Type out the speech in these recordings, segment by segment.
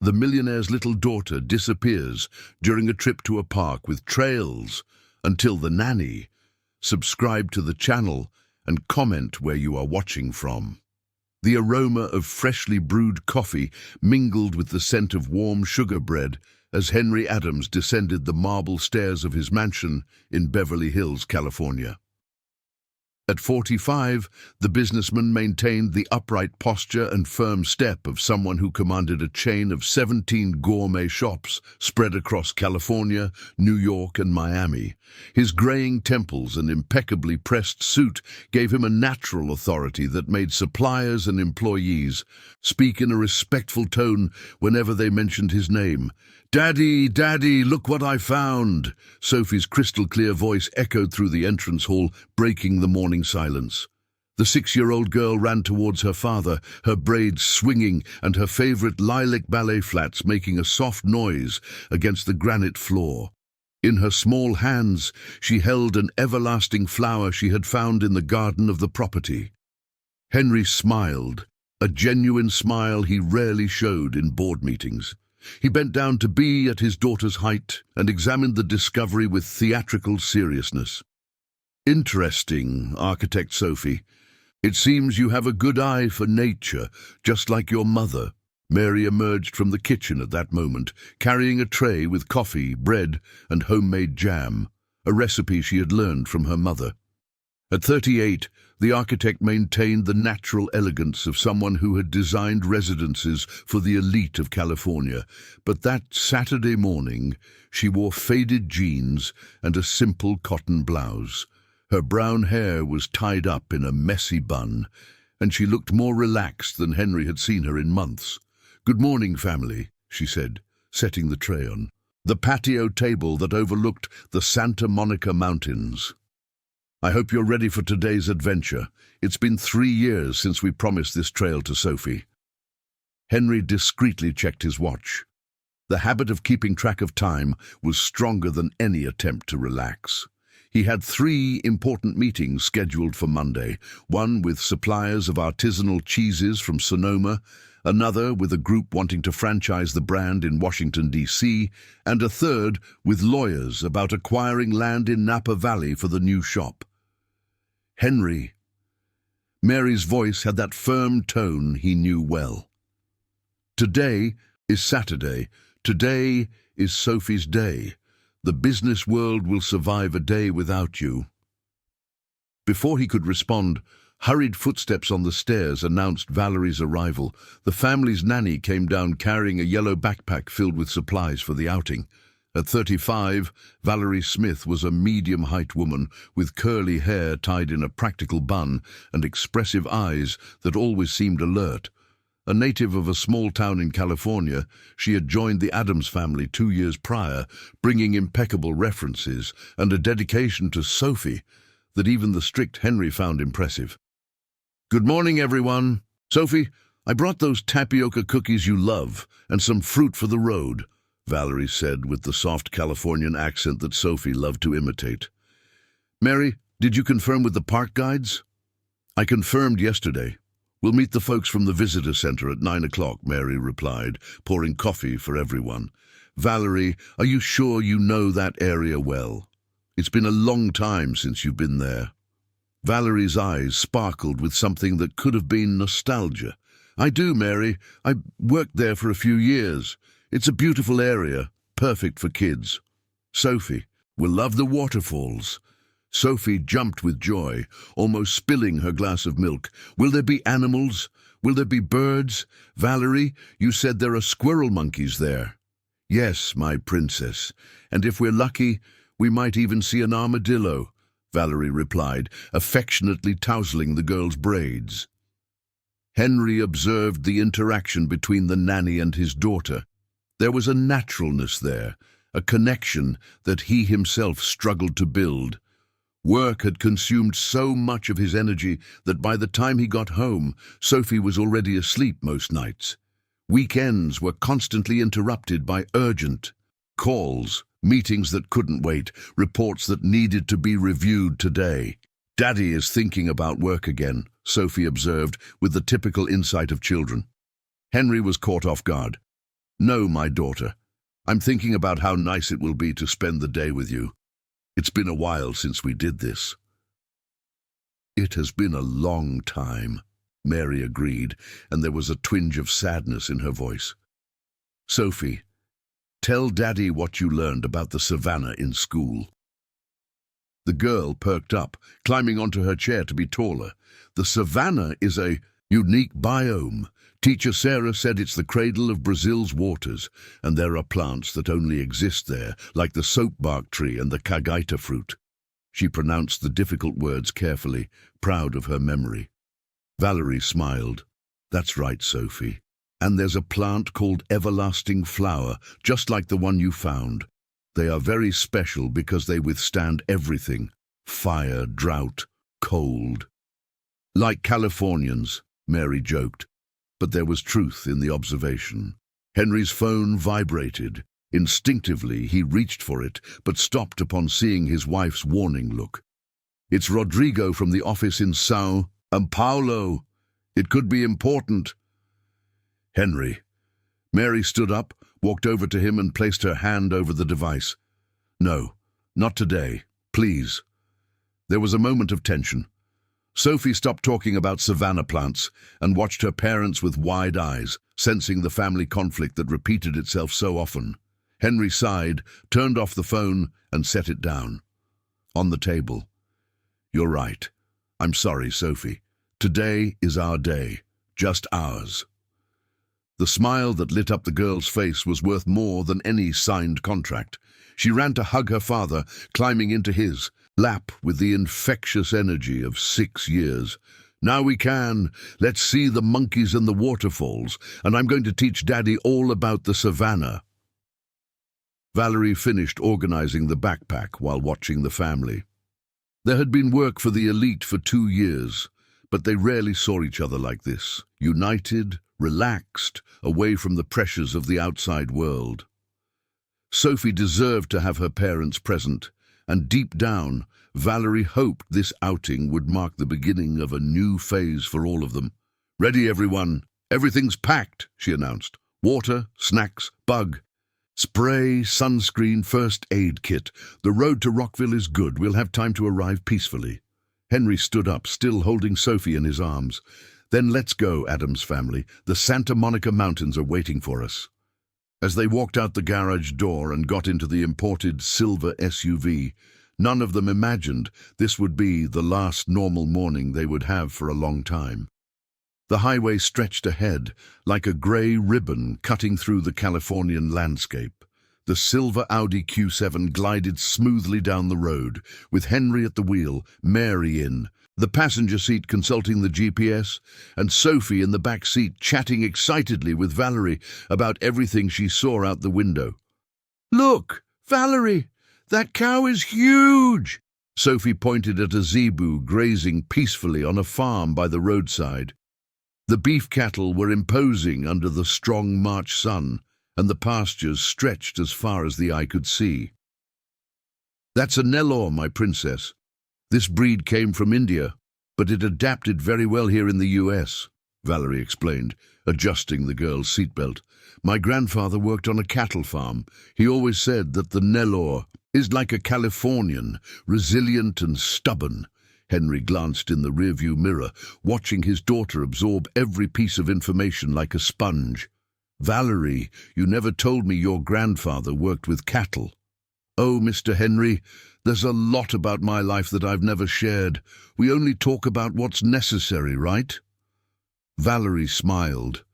The millionaire's little daughter disappears during a trip to a park with trails until the nanny. Subscribe to the channel and comment where you are watching from. The aroma of freshly brewed coffee mingled with the scent of warm sugar bread as Henry Adams descended the marble stairs of his mansion in Beverly Hills, California. At 45, the businessman maintained the upright posture and firm step of someone who commanded a chain of 17 gourmet shops spread across California, New York, and Miami. His graying temples and impeccably pressed suit gave him a natural authority that made suppliers and employees speak in a respectful tone whenever they mentioned his name. "Daddy, Daddy, look what I found!" Sophie's crystal-clear voice echoed through the entrance hall, breaking the morning silence. The 6-year-old girl ran towards her father, her braids swinging and her favorite lilac ballet flats making a soft noise against the granite floor. In her small hands, she held an everlasting flower she had found in the garden of the property. Henry smiled, a genuine smile he rarely showed in board meetings. He bent down to be at his daughter's height and examined the discovery with theatrical seriousness. "Interesting, Architect Sophie. It seems you have a good eye for nature, just like your mother." Mary emerged from the kitchen at that moment, carrying a tray with coffee, bread, and homemade jam, a recipe she had learned from her mother. At 38, the architect maintained the natural elegance of someone who had designed residences for the elite of California. But that Saturday morning, she wore faded jeans and a simple cotton blouse. Her brown hair was tied up in a messy bun, and she looked more relaxed than Henry had seen her in months. "Good morning, family," she said, setting the tray on the patio table that overlooked the Santa Monica Mountains. "I hope you're ready for today's adventure. It's been 3 years since we promised this trail to Sophie." Henry discreetly checked his watch. The habit of keeping track of time was stronger than any attempt to relax. He had 3 important meetings scheduled for Monday, one with suppliers of artisanal cheeses from Sonoma, another with a group wanting to franchise the brand in Washington, D.C., and a third with lawyers about acquiring land in Napa Valley for the new shop. "Henry." Mary's voice had that firm tone he knew well. "Today is Saturday. Today is Sophie's day. The business world will survive a day without you." Before he could respond, hurried footsteps on the stairs announced Valerie's arrival. The family's nanny came down carrying a yellow backpack filled with supplies for the outing. At 35, Valerie Smith was a medium-height woman with curly hair tied in a practical bun and expressive eyes that always seemed alert. A native of a small town in California, she had joined the Adams family 2 years prior, bringing impeccable references and a dedication to Sophie that even the strict Henry found impressive. "Good morning, everyone. Sophie, I brought those tapioca cookies you love and some fruit for the road," Valerie said with the soft Californian accent that Sophie loved to imitate. "Mary, did you confirm with the park guides?" "I confirmed yesterday. We'll meet the folks from the visitor center at 9 o'clock, Mary replied, pouring coffee for everyone. "Valerie, are you sure you know that area well? It's been a long time since you've been there." Valerie's eyes sparkled with something that could have been nostalgia. "I do, Mary. I worked there for a few years. It's a beautiful area, perfect for kids." "Sophie, we'll love the waterfalls." Sophie jumped with joy, almost spilling her glass of milk. "Will there be animals? Will there be birds? Valerie, you said there are squirrel monkeys there." "Yes, my princess, and if we're lucky, we might even see an armadillo," Valerie replied, affectionately tousling the girl's braids. Henry observed the interaction between the nanny and his daughter. There was a naturalness there, a connection that he himself struggled to build. Work had consumed so much of his energy that by the time he got home, Sophie was already asleep most nights. Weekends were constantly interrupted by urgent calls, meetings that couldn't wait, reports that needed to be reviewed today. "Daddy is thinking about work again," Sophie observed with the typical insight of children. Henry was caught off guard. No, my daughter. I'm thinking about how nice it will be to spend the day with you. It's been a while since we did this. It has been a long time, Mary agreed, and there was a twinge of sadness in her voice. Sophie, tell Daddy what you learned about the savannah in school. The girl perked up, climbing onto her chair to be taller. The savannah is a unique biome. Teacher Sarah said it's the cradle of Brazil's waters, and there are plants that only exist there, like the soapbark tree and the cagaita fruit. She pronounced the difficult words carefully, proud of her memory. Valerie smiled. That's right, Sophie. And there's a plant called everlasting flower, just like the one you found. They are very special because they withstand everything: fire, drought, cold. Like Californians, Mary joked, but there was truth in the observation. Henry's phone vibrated. Instinctively, he reached for it, but stopped upon seeing his wife's warning look. It's Rodrigo from the office in São Paulo. It could be important. Henry. Mary stood up, walked over to him and placed her hand over the device. No, not today, please. There was a moment of tension. Sophie stopped talking about savanna plants and watched her parents with wide eyes, sensing the family conflict that repeated itself so often. Henry sighed, turned off the phone, and set it down. On the table. You're right. I'm sorry, Sophie. Today is our day. Just ours. The smile that lit up the girl's face was worth more than any signed contract. She ran to hug her father, climbing into his lap with the infectious energy of 6 years. Now we can. Let's see the monkeys and the waterfalls, and I'm going to teach Daddy all about the savannah. Valerie finished organizing the backpack while watching the family. There had been work for the elite for 2 years, but they rarely saw each other like this, united, relaxed, away from the pressures of the outside world. Sophie deserved to have her parents present, and deep down, Valerie hoped this outing would mark the beginning of a new phase for all of them. Ready, everyone. Everything's packed, she announced. Water, snacks, bug. Spray, sunscreen, first aid kit. The road to Rockville is good. We'll have time to arrive peacefully. Henry stood up, still holding Sophie in his arms. Then let's go, Adams family. The Santa Monica Mountains are waiting for us. As they walked out the garage door and got into the imported silver SUV, none of them imagined this would be the last normal morning they would have for a long time. The highway stretched ahead, like a grey ribbon cutting through the Californian landscape. The silver Audi Q7 glided smoothly down the road, with Henry at the wheel, Mary in the passenger seat consulting the GPS, and Sophie in the back seat chatting excitedly with Valerie about everything she saw out the window. Look, Valerie, that cow is huge! Sophie pointed at a zebu grazing peacefully on a farm by the roadside. The beef cattle were imposing under the strong March sun, and the pastures stretched as far as the eye could see. That's a Nellore, my princess. This breed came from India, but it adapted very well here in the US, Valerie explained, adjusting the girl's seatbelt. My grandfather worked on a cattle farm. He always said that the Nellore is like a Californian, resilient and stubborn. Henry glanced in the rearview mirror, watching his daughter absorb every piece of information like a sponge. Valerie, you never told me your grandfather worked with cattle. Oh, Mr. Henry, there's a lot about my life that I've never shared. We only talk about what's necessary, right? Valerie smiled,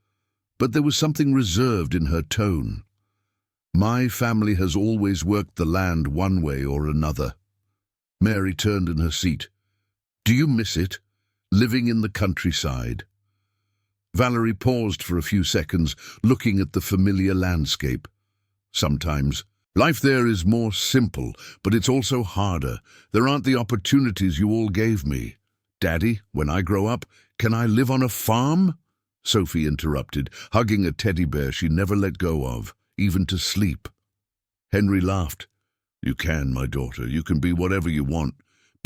but there was something reserved in her tone. My family has always worked the land one way or another. Mary turned in her seat. Do you miss it, living in the countryside? Valerie paused for a few seconds, looking at the familiar landscape. Sometimes. Life there is more simple, but it's also harder. There aren't the opportunities you all gave me. Daddy, when I grow up, can I live on a farm? Sophie interrupted, hugging a teddy bear she never let go of, even to sleep. Henry laughed. You can, my daughter. You can be whatever you want.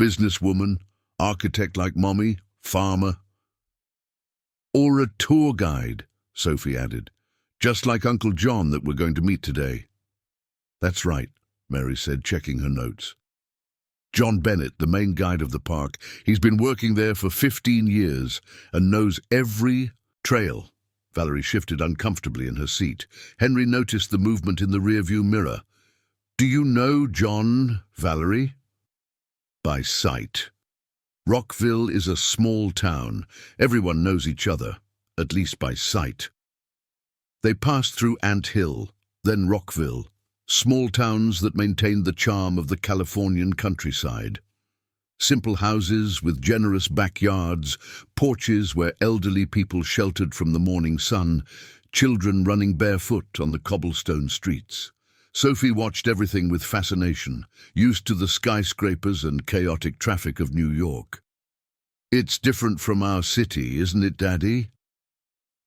Businesswoman, architect like Mommy, farmer. Or a tour guide, Sophie added. Just like Uncle John that we're going to meet today. That's right, Mary said, checking her notes. John Bennett, the main guide of the park, he's been working there for 15 years and knows every trail. Valerie shifted uncomfortably in her seat. Henry noticed the movement in the rearview mirror. Do you know John, Valerie? By sight. Rockville is a small town. Everyone knows each other, at least by sight. They passed through Ant Hill, then Rockville, small towns that maintained the charm of the Californian countryside. Simple houses with generous backyards, porches where elderly people sheltered from the morning sun, children running barefoot on the cobblestone streets. Sophie watched everything with fascination, used to the skyscrapers and chaotic traffic of New York. It's different from our city, isn't it, Daddy?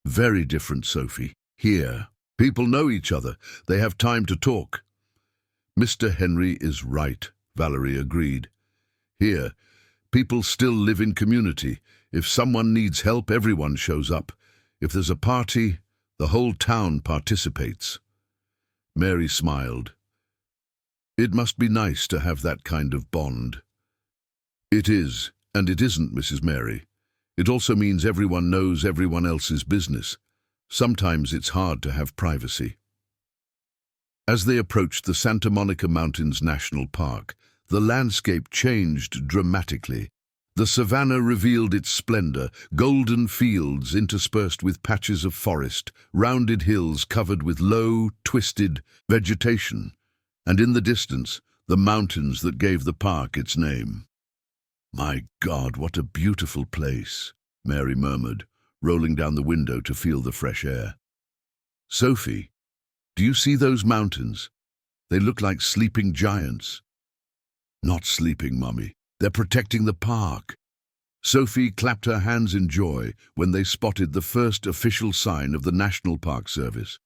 Very different, Sophie. Here, people know each other. They have time to talk. Mr. Henry is right, Valerie agreed. Here, people still live in community. If someone needs help, everyone shows up. If there's a party, the whole town participates. Mary smiled. It must be nice to have that kind of bond. It is, and it isn't, Mrs. Mary. It also means everyone knows everyone else's business. Sometimes it's hard to have privacy. As they approached the Santa Monica Mountains National Park, the landscape changed dramatically. The savanna revealed its splendor, golden fields interspersed with patches of forest, rounded hills covered with low, twisted vegetation, and in the distance, the mountains that gave the park its name. My God, what a beautiful place, Mary murmured, rolling down the window to feel the fresh air. Sophie, do you see those mountains? They look like sleeping giants. Not sleeping, Mummy. They're protecting the park. Sophie clapped her hands in joy when they spotted the first official sign of the National Park Service.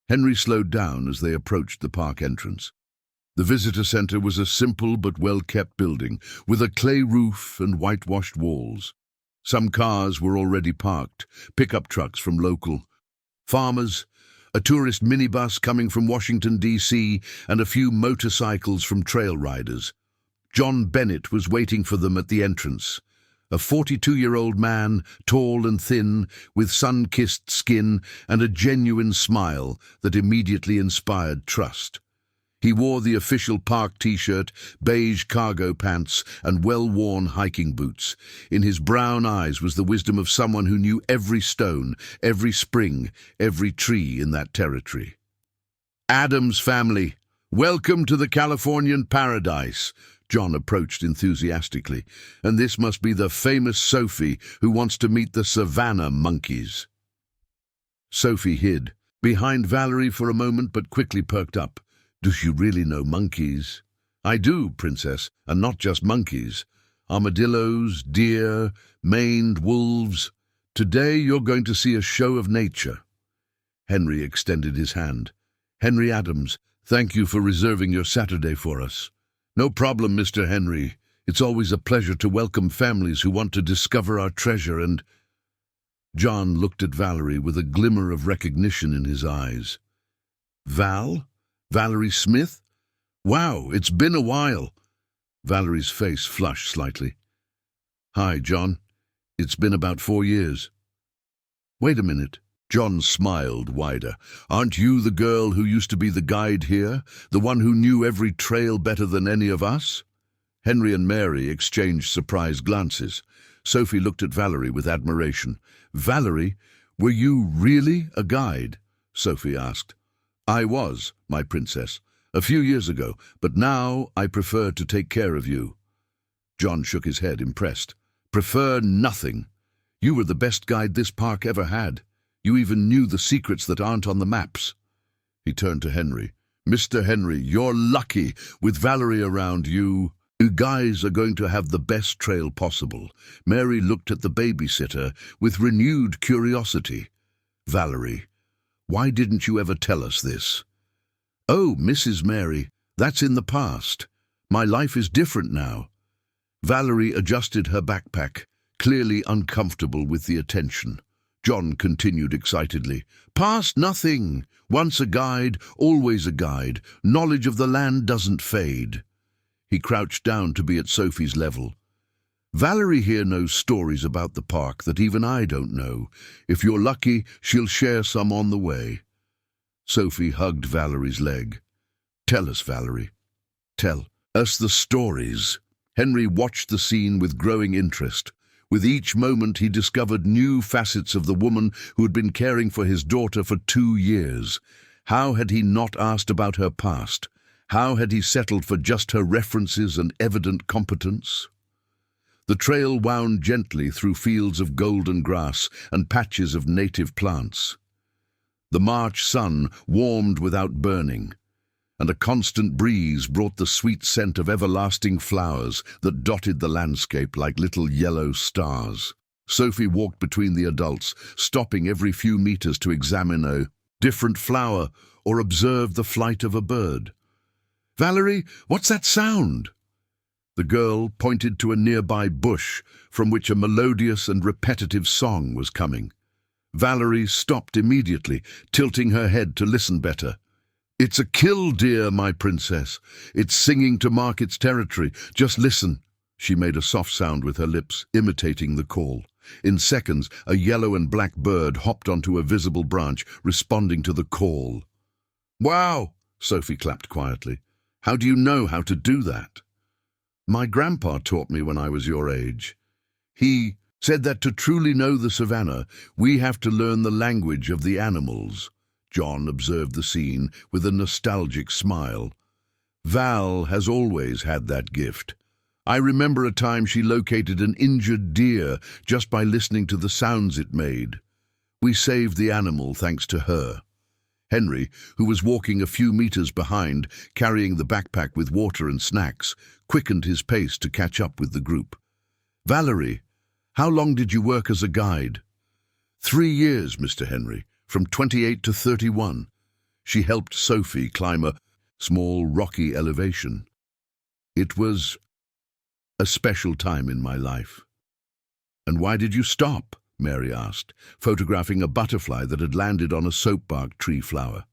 Henry slowed down as they approached the park entrance. The visitor center was a simple but well-kept building with a clay roof and whitewashed walls. Some cars were already parked, pickup trucks from local farmers, a tourist minibus coming from Washington, D.C., and a few motorcycles from trail riders. John Bennett was waiting for them at the entrance. A 42-year-old man, tall and thin, with sun-kissed skin and a genuine smile that immediately inspired trust. He wore the official park t-shirt, beige cargo pants, and well-worn hiking boots. In his brown eyes was the wisdom of someone who knew every stone, every spring, every tree in that territory. Adams family, welcome to the Californian paradise, John approached enthusiastically. And this must be the famous Sophie who wants to meet the savanna monkeys. Sophie hid behind Valerie for a moment but quickly perked up. Does you really know monkeys? I do, Princess, and not just monkeys. Armadillos, deer, maned wolves. Today you're going to see a show of nature. Henry extended his hand. Henry Adams, thank you for reserving your Saturday for us. No problem, Mr. Henry. It's always a pleasure to welcome families who want to discover our treasure and... John looked at Valerie with a glimmer of recognition in his eyes. Val? Valerie Smith? Wow, it's been a while. Valerie's face flushed slightly. Hi, John. It's been about 4 years. Wait a minute. John smiled wider. Aren't you the girl who used to be the guide here? The one who knew every trail better than any of us? Henry and Mary exchanged surprised glances. Sophie looked at Valerie with admiration. Valerie, were you really a guide? Sophie asked. I was, my princess, a few years ago, but now I prefer to take care of you. John shook his head, impressed. Prefer nothing. You were the best guide this park ever had. You even knew the secrets that aren't on the maps. He turned to Henry. Mr. Henry, you're lucky. With Valerie around, you guys are going to have the best trail possible. Mary looked at the babysitter with renewed curiosity. Valerie, why didn't you ever tell us this? Oh, Mrs. Mary, that's in the past. My life is different now. Valerie adjusted her backpack, clearly uncomfortable with the attention. John continued excitedly. Past nothing. Once a guide, always a guide. Knowledge of the land doesn't fade. He crouched down to be at Sophie's level. Valerie here knows stories about the park that even I don't know. If you're lucky, she'll share some on the way. Sophie hugged Valerie's leg. Tell us, Valerie. Tell us the stories. Henry watched the scene with growing interest. With each moment he discovered new facets of the woman who had been caring for his daughter for 2 years. How had he not asked about her past? How had he settled for just her references and evident competence? The trail wound gently through fields of golden grass and patches of native plants. The March sun warmed without burning, and a constant breeze brought the sweet scent of everlasting flowers that dotted the landscape like little yellow stars. Sophie walked between the adults, stopping every few meters to examine a different flower or observe the flight of a bird. Valerie, what's that sound? The girl pointed to a nearby bush from which a melodious and repetitive song was coming. Valerie stopped immediately, tilting her head to listen better. It's a killdeer, my princess. It's singing to mark its territory. Just listen. She made a soft sound with her lips, imitating the call. In seconds, a yellow and black bird hopped onto a visible branch, responding to the call. Wow! Sophie clapped quietly. How do you know how to do that? My grandpa taught me when I was your age. He said that to truly know the savannah, we have to learn the language of the animals. John observed the scene with a nostalgic smile. Val has always had that gift. I remember a time she located an injured deer just by listening to the sounds it made. We saved the animal thanks to her. Henry, who was walking a few meters behind, carrying the backpack with water and snacks, quickened his pace to catch up with the group. Valerie, how long did you work as a guide? 3 years, Mr. Henry, from 28 to 31. She helped Sophie climb a small, rocky elevation. It was a special time in my life. And why did you stop? Mary asked, photographing a butterfly that had landed on a soapbark tree flower.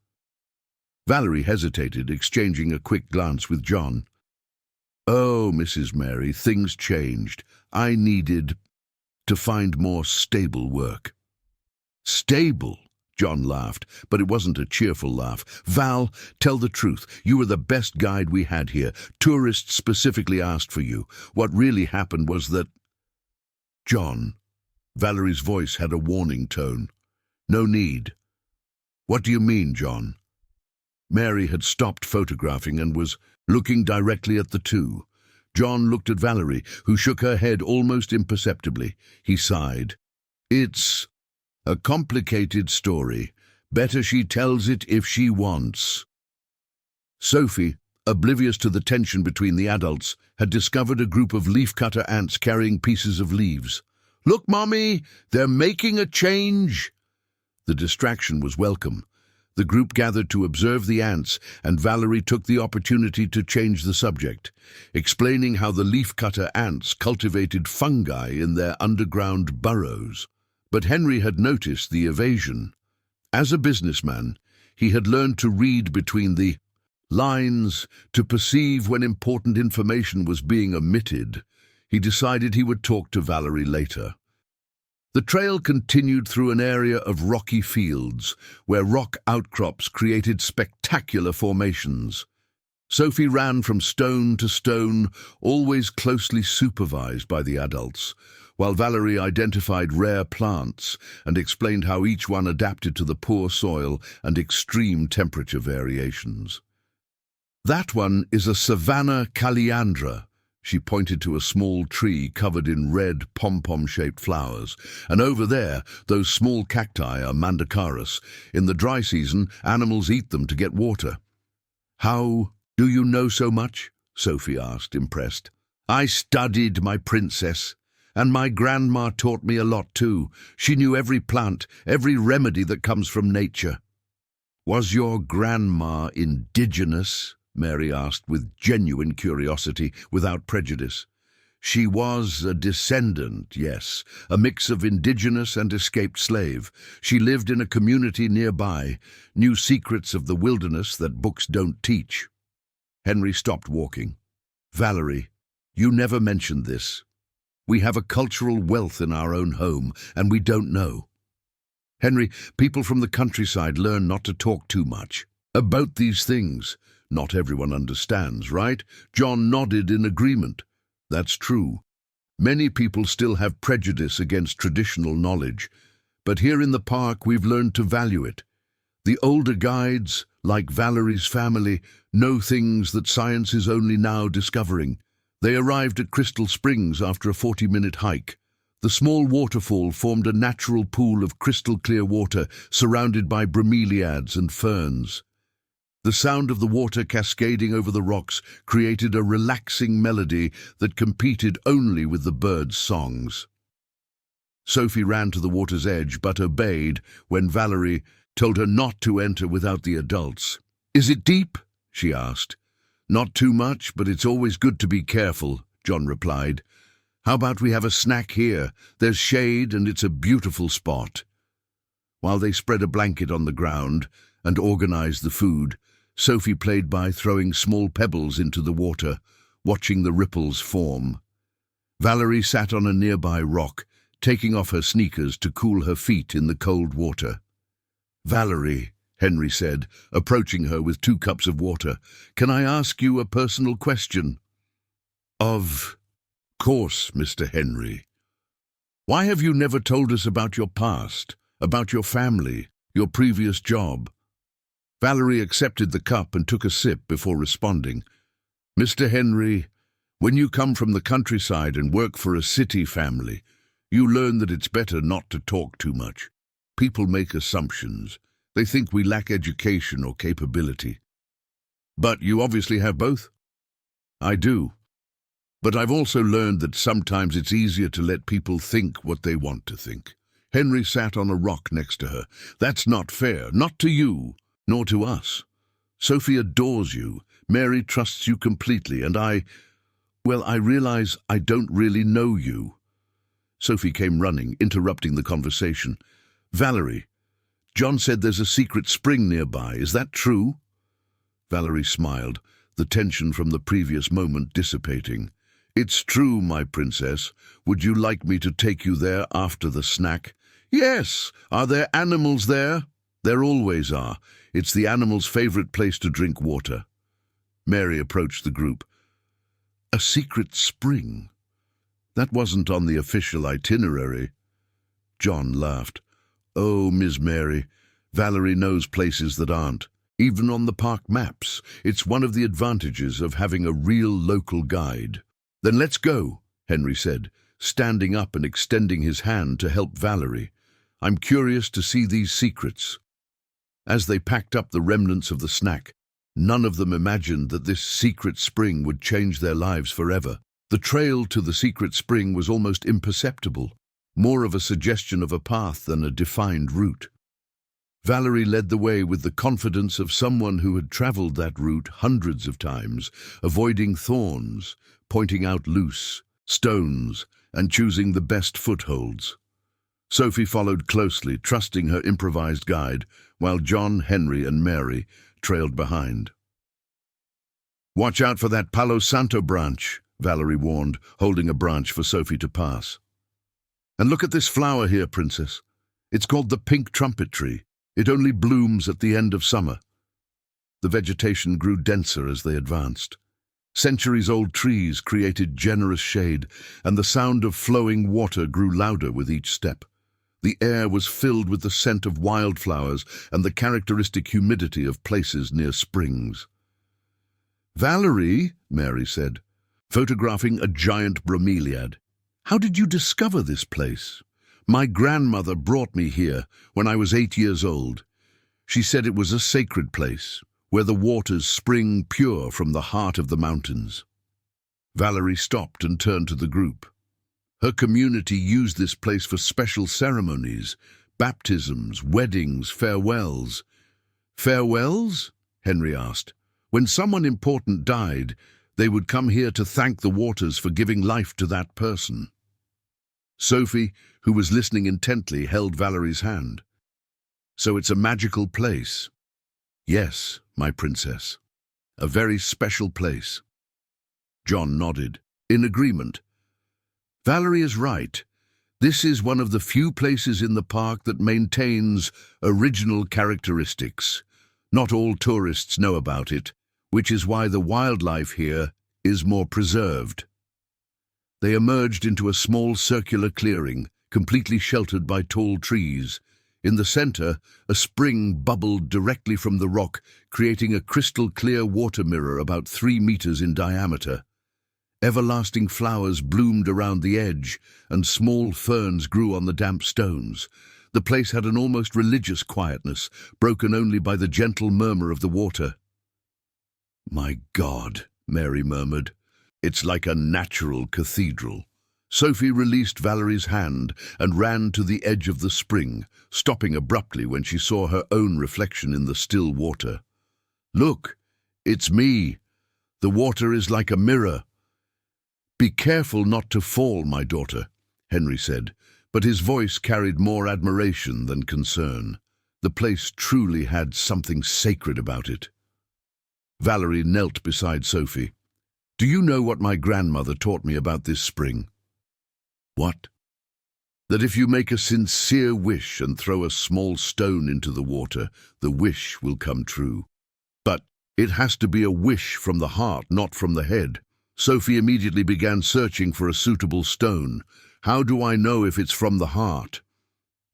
Valerie hesitated, exchanging a quick glance with John. Oh, Mrs. Mary, things changed. I needed to find more stable work. Stable? John laughed, but it wasn't a cheerful laugh. Val, tell the truth. You were the best guide we had here. Tourists specifically asked for you. What really happened was that... John... Valerie's voice had a warning tone. No need. What do you mean, John? Mary had stopped photographing and was looking directly at the two. John looked at Valerie, who shook her head almost imperceptibly. He sighed. It's a complicated story. Better she tells it if she wants. Sophie, oblivious to the tension between the adults, had discovered a group of leafcutter ants carrying pieces of leaves. Look, Mommy, they're making a change. The distraction was welcome. The group gathered to observe the ants, and Valerie took the opportunity to change the subject, explaining how the leafcutter ants cultivated fungi in their underground burrows. But Henry had noticed the evasion. As a businessman, he had learned to read between the lines, to perceive when important information was being omitted. He decided he would talk to Valerie later. The trail continued through an area of rocky fields, where rock outcrops created spectacular formations. Sophie ran from stone to stone, always closely supervised by the adults, while Valerie identified rare plants and explained how each one adapted to the poor soil and extreme temperature variations. That one is a savanna calliandra. She pointed to a small tree covered in red pom-pom-shaped flowers. And over there, those small cacti are mandacaris. In the dry season, animals eat them to get water. How do you know so much? Sophie asked, impressed. I studied, my princess. And my grandma taught me a lot too. She knew every plant, every remedy that comes from nature. Was your grandma indigenous? Mary asked with genuine curiosity, without prejudice. She was a descendant, yes, a mix of indigenous and escaped slave. She lived in a community nearby, knew secrets of the wilderness that books don't teach. Henry stopped walking. Valerie, you never mentioned this. We have a cultural wealth in our own home, and we don't know. Henry, people from the countryside learn not to talk too much about these things. Not everyone understands, right? John nodded in agreement. That's true. Many people still have prejudice against traditional knowledge, but here in the park we've learned to value it. The older guides, like Valerie's family, know things that science is only now discovering. They arrived at Crystal Springs after a 40-minute hike. The small waterfall formed a natural pool of crystal-clear water surrounded by bromeliads and ferns. The sound of the water cascading over the rocks created a relaxing melody that competed only with the birds' songs. Sophie ran to the water's edge but obeyed when Valerie told her not to enter without the adults. "Is it deep?" she asked. "Not too much, but it's always good to be careful," John replied. "How about we have a snack here? There's shade and it's a beautiful spot." While they spread a blanket on the ground and organized the food, Sophie played by throwing small pebbles into the water, watching the ripples form. Valerie sat on a nearby rock, taking off her sneakers to cool her feet in the cold water. "Valerie," Henry said, approaching her with 2 cups of water, "can I ask you a personal question?" "Of course, Mr. Henry. Why have you never told us about your past, about your family, your previous job?" Valerie accepted the cup and took a sip before responding. "Mr. Henry, when you come from the countryside and work for a city family, you learn that it's better not to talk too much. People make assumptions. They think we lack education or capability. But you obviously have both." "I do. But I've also learned that sometimes it's easier to let people think what they want to think." Henry sat on a rock next to her. "That's not fair, not to you, nor to us. Sophie adores you. Mary trusts you completely, and I realize I don't really know you." Sophie came running, interrupting the conversation. "Valerie, John said there's a secret spring nearby. Is that true?" Valerie smiled, the tension from the previous moment dissipating. "It's true, my princess. Would you like me to take you there after the snack?" "Yes. Are there animals there?" "There always are. It's the animals' favorite place to drink water." Mary approached the group. "A secret spring? That wasn't on the official itinerary." John laughed. "Oh, Miss Mary, Valerie knows places that aren't, even on the park maps. It's one of the advantages of having a real local guide." "Then let's go," Henry said, standing up and extending his hand to help Valerie. "I'm curious to see these secrets." As they packed up the remnants of the snack, none of them imagined that this secret spring would change their lives forever. The trail to the secret spring was almost imperceptible, more of a suggestion of a path than a defined route. Valerie led the way with the confidence of someone who had traveled that route hundreds of times, avoiding thorns, pointing out loose stones, and choosing the best footholds. Sophie followed closely, trusting her improvised guide, while John, Henry, and Mary trailed behind. "Watch out for that Palo Santo branch," Valerie warned, holding a branch for Sophie to pass. "And look at this flower here, Princess. It's called the pink trumpet tree. It only blooms at the end of summer." The vegetation grew denser as they advanced. Centuries-old trees created generous shade, and the sound of flowing water grew louder with each step. The air was filled with the scent of wildflowers and the characteristic humidity of places near springs. "Valerie," Mary said, photographing a giant bromeliad, "how did you discover this place?" "My grandmother brought me here when I was 8 years old. She said it was a sacred place, where the waters spring pure from the heart of the mountains." Valerie stopped and turned to the group. Her community used this place for special ceremonies, baptisms, weddings, farewells. "Farewells?" Henry asked. "When someone important died, They would come here to thank the waters for giving life to that person. Sophie, who was listening intently, held Valerie's hand. So it's a magical place. Yes, my princess. A very special place. John nodded, in agreement. Valerie is right. This is one of the few places in the park that maintains original characteristics. Not all tourists know about it, which is why the wildlife here is more preserved. They emerged into a small circular clearing, completely sheltered by tall trees. In the center, a spring bubbled directly from the rock, creating a crystal-clear water mirror about 3 meters in diameter. Everlasting flowers bloomed around the edge, and small ferns grew on the damp stones. The place had an almost religious quietness, broken only by the gentle murmur of the water. "My God," Mary murmured. "It's like a natural cathedral." Sophie released Valerie's hand and ran to the edge of the spring, stopping abruptly when she saw her own reflection in the still water. "Look, it's me. The water is like a mirror." "Be careful not to fall, my daughter," Henry said, but his voice carried more admiration than concern. The place truly had something sacred about it. Valerie knelt beside Sophie. "Do you know what my grandmother taught me about this spring?" "What?" "That if you make a sincere wish and throw a small stone into the water, the wish will come true. But it has to be a wish from the heart, not from the head." Sophie immediately began searching for a suitable stone. "How do I know if it's from the heart?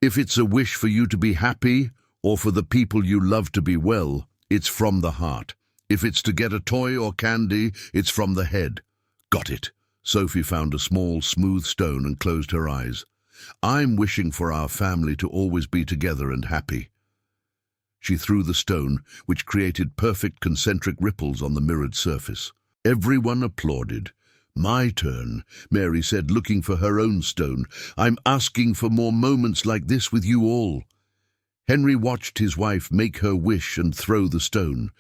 If it's a wish for you to be happy or for the people you love to be well, it's from the heart. If it's to get a toy or candy, it's from the head." "Got it." Sophie found a small, smooth stone and closed her eyes. "I'm wishing for our family to always be together and happy." She threw the stone, which created perfect concentric ripples on the mirrored surface. Everyone applauded. "My turn," Mary said, looking for her own stone. "I'm asking for more moments like this with you all." Henry watched his wife make her wish and throw the stone.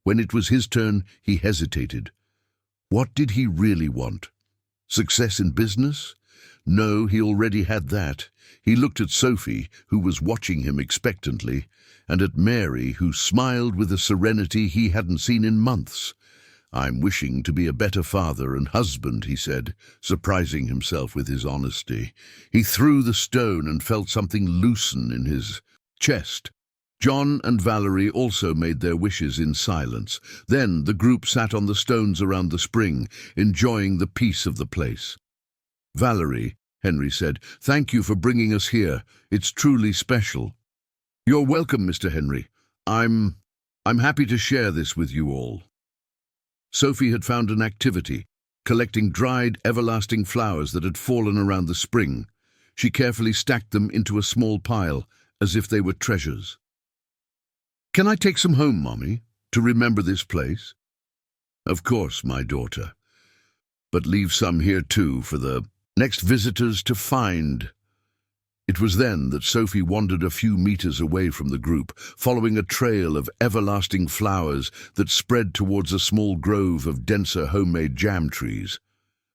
When it was his turn, he hesitated. What did he really want? Success in business? No, he already had that. He looked at Sophie, who was watching him expectantly, and at Mary, who smiled with a serenity he hadn't seen in months. "I'm wishing to be a better father and husband," he said, surprising himself with his honesty. He threw the stone and felt something loosen in his chest. John and Valerie also made their wishes in silence. Then the group sat on the stones around the spring, enjoying the peace of the place. "Valerie," Henry said, "thank you for bringing us here. It's truly special." "You're welcome, Mr. Henry. I'm happy to share this with you all." Sophie had found an activity, collecting dried, everlasting flowers that had fallen around the spring. She carefully stacked them into a small pile, as if they were treasures. "Can I take some home, Mommy, to remember this place?" "Of course, my daughter. But leave some here too for the next visitors to find." It was then that Sophie wandered a few meters away from the group, following a trail of everlasting flowers that spread towards a small grove of denser homemade jam trees.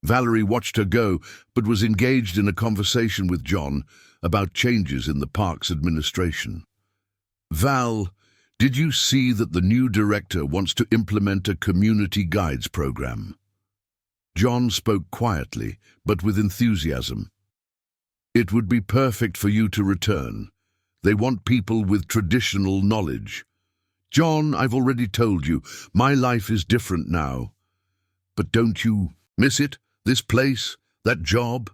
Valerie watched her go, but was engaged in a conversation with John about changes in the park's administration. "Val, did you see that the new director wants to implement a community guides program?" John spoke quietly, but with enthusiasm. "It would be perfect for you to return. They want people with traditional knowledge." "John, I've already told you, my life is different now." "But don't you miss it? This place? That job?"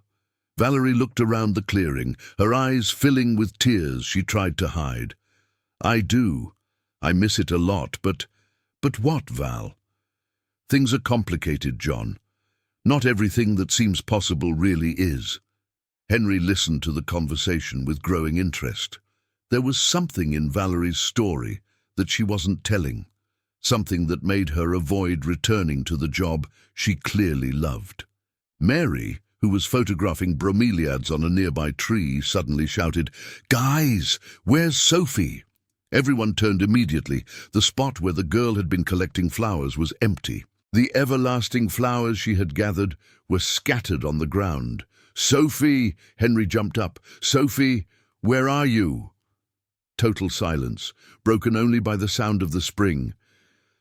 Valerie looked around the clearing, her eyes filling with tears she tried to hide. "I do. I miss it a lot, but what, Val?" "Things are complicated, John. Not everything that seems possible really is." Henry listened to the conversation with growing interest. There was something in Valerie's story that she wasn't telling, something that made her avoid returning to the job she clearly loved. Mary, who was photographing bromeliads on a nearby tree, suddenly shouted, "Guys, where's Sophie?" Everyone turned immediately. The spot where the girl had been collecting flowers was empty. The everlasting flowers she had gathered were scattered on the ground. "Sophie!" Henry jumped up. "Sophie, where are you?" Total silence, broken only by the sound of the spring.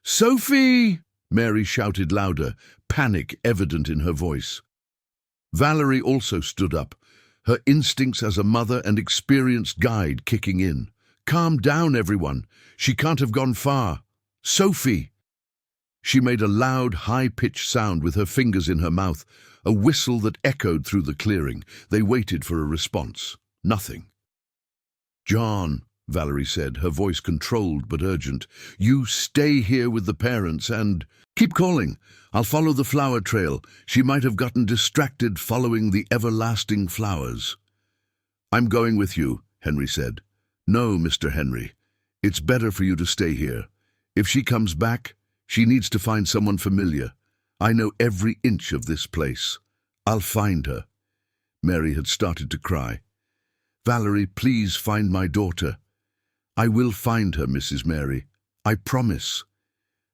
"Sophie!" Mary shouted louder, panic evident in her voice. Valerie also stood up, her instincts as a mother and experienced guide kicking in. "Calm down, everyone. She can't have gone far. Sophie!" She made a loud, high-pitched sound with her fingers in her mouth, a whistle that echoed through the clearing. They waited for a response. Nothing. "John," Valerie said, her voice controlled but urgent, "you stay here with the parents and keep calling. I'll follow the flower trail. She might have gotten distracted following the everlasting flowers." "I'm going with you," Henry said. "No, Mr. Henry. It's better for you to stay here. If she comes back, she needs to find someone familiar. I know every inch of this place. I'll find her." Mary had started to cry. "Valerie, please find my daughter." "I will find her, Mrs. Mary. I promise."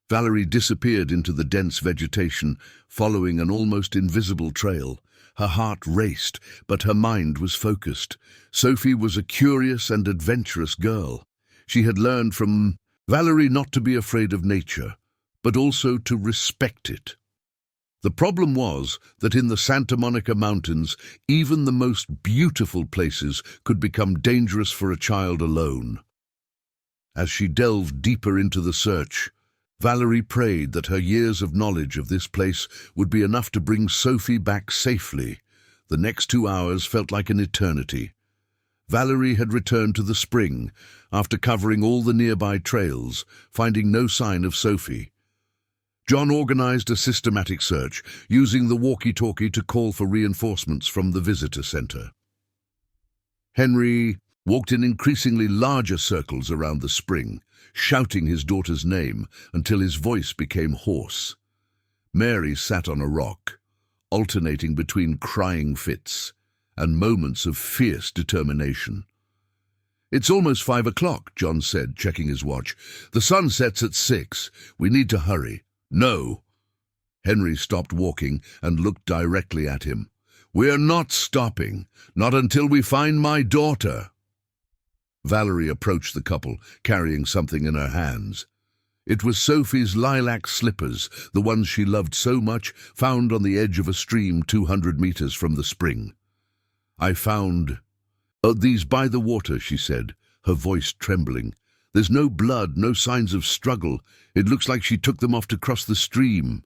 Valerie disappeared into the dense vegetation, following an almost invisible trail. Her heart raced, but her mind was focused. Sophie was a curious and adventurous girl. She had learned from Valerie not to be afraid of nature, but also to respect it. The problem was that in the Santa Monica Mountains, even the most beautiful places could become dangerous for a child alone. As she delved deeper into the search, Valerie prayed that her years of knowledge of this place would be enough to bring Sophie back safely. The next 2 hours felt like an eternity. Valerie had returned to the spring after covering all the nearby trails, finding no sign of Sophie. John organized a systematic search, using the walkie-talkie to call for reinforcements from the visitor center. Henry walked in increasingly larger circles around the spring, shouting his daughter's name until his voice became hoarse. Mary sat on a rock, alternating between crying fits and moments of fierce determination. "It's almost 5 o'clock, John said, checking his watch. "The sun sets at 6. We need to hurry." "No." Henry stopped walking and looked directly at him. "We're not stopping, not until we find my daughter." Valerie approached the couple, carrying something in her hands. It was Sophie's lilac slippers, the ones she loved so much, found on the edge of a stream 200 meters from the spring. "I found these by the water," she said, her voice trembling. "There's no blood, no signs of struggle. It looks like she took them off to cross the stream."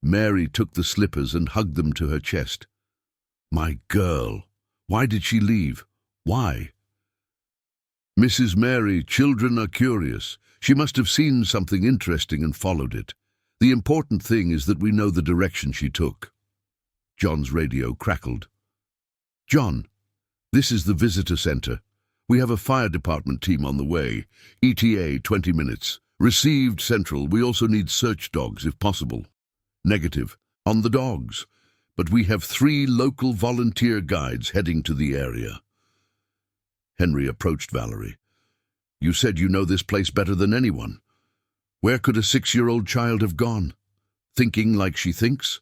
Mary took the slippers and hugged them to her chest. "My girl, why did she leave? Why?" "Mrs. Mary, children are curious. She must have seen something interesting and followed it. The important thing is that we know the direction she took." John's radio crackled. "John, this is the visitor center. We have a fire department team on the way. ETA 20 minutes. Received, Central. We also need search dogs if possible." "Negative. On the dogs. But we have 3 local volunteer guides heading to the area." Henry approached Valerie. "You said you know this place better than anyone. Where could a 6-year-old child have gone? Thinking like she thinks?"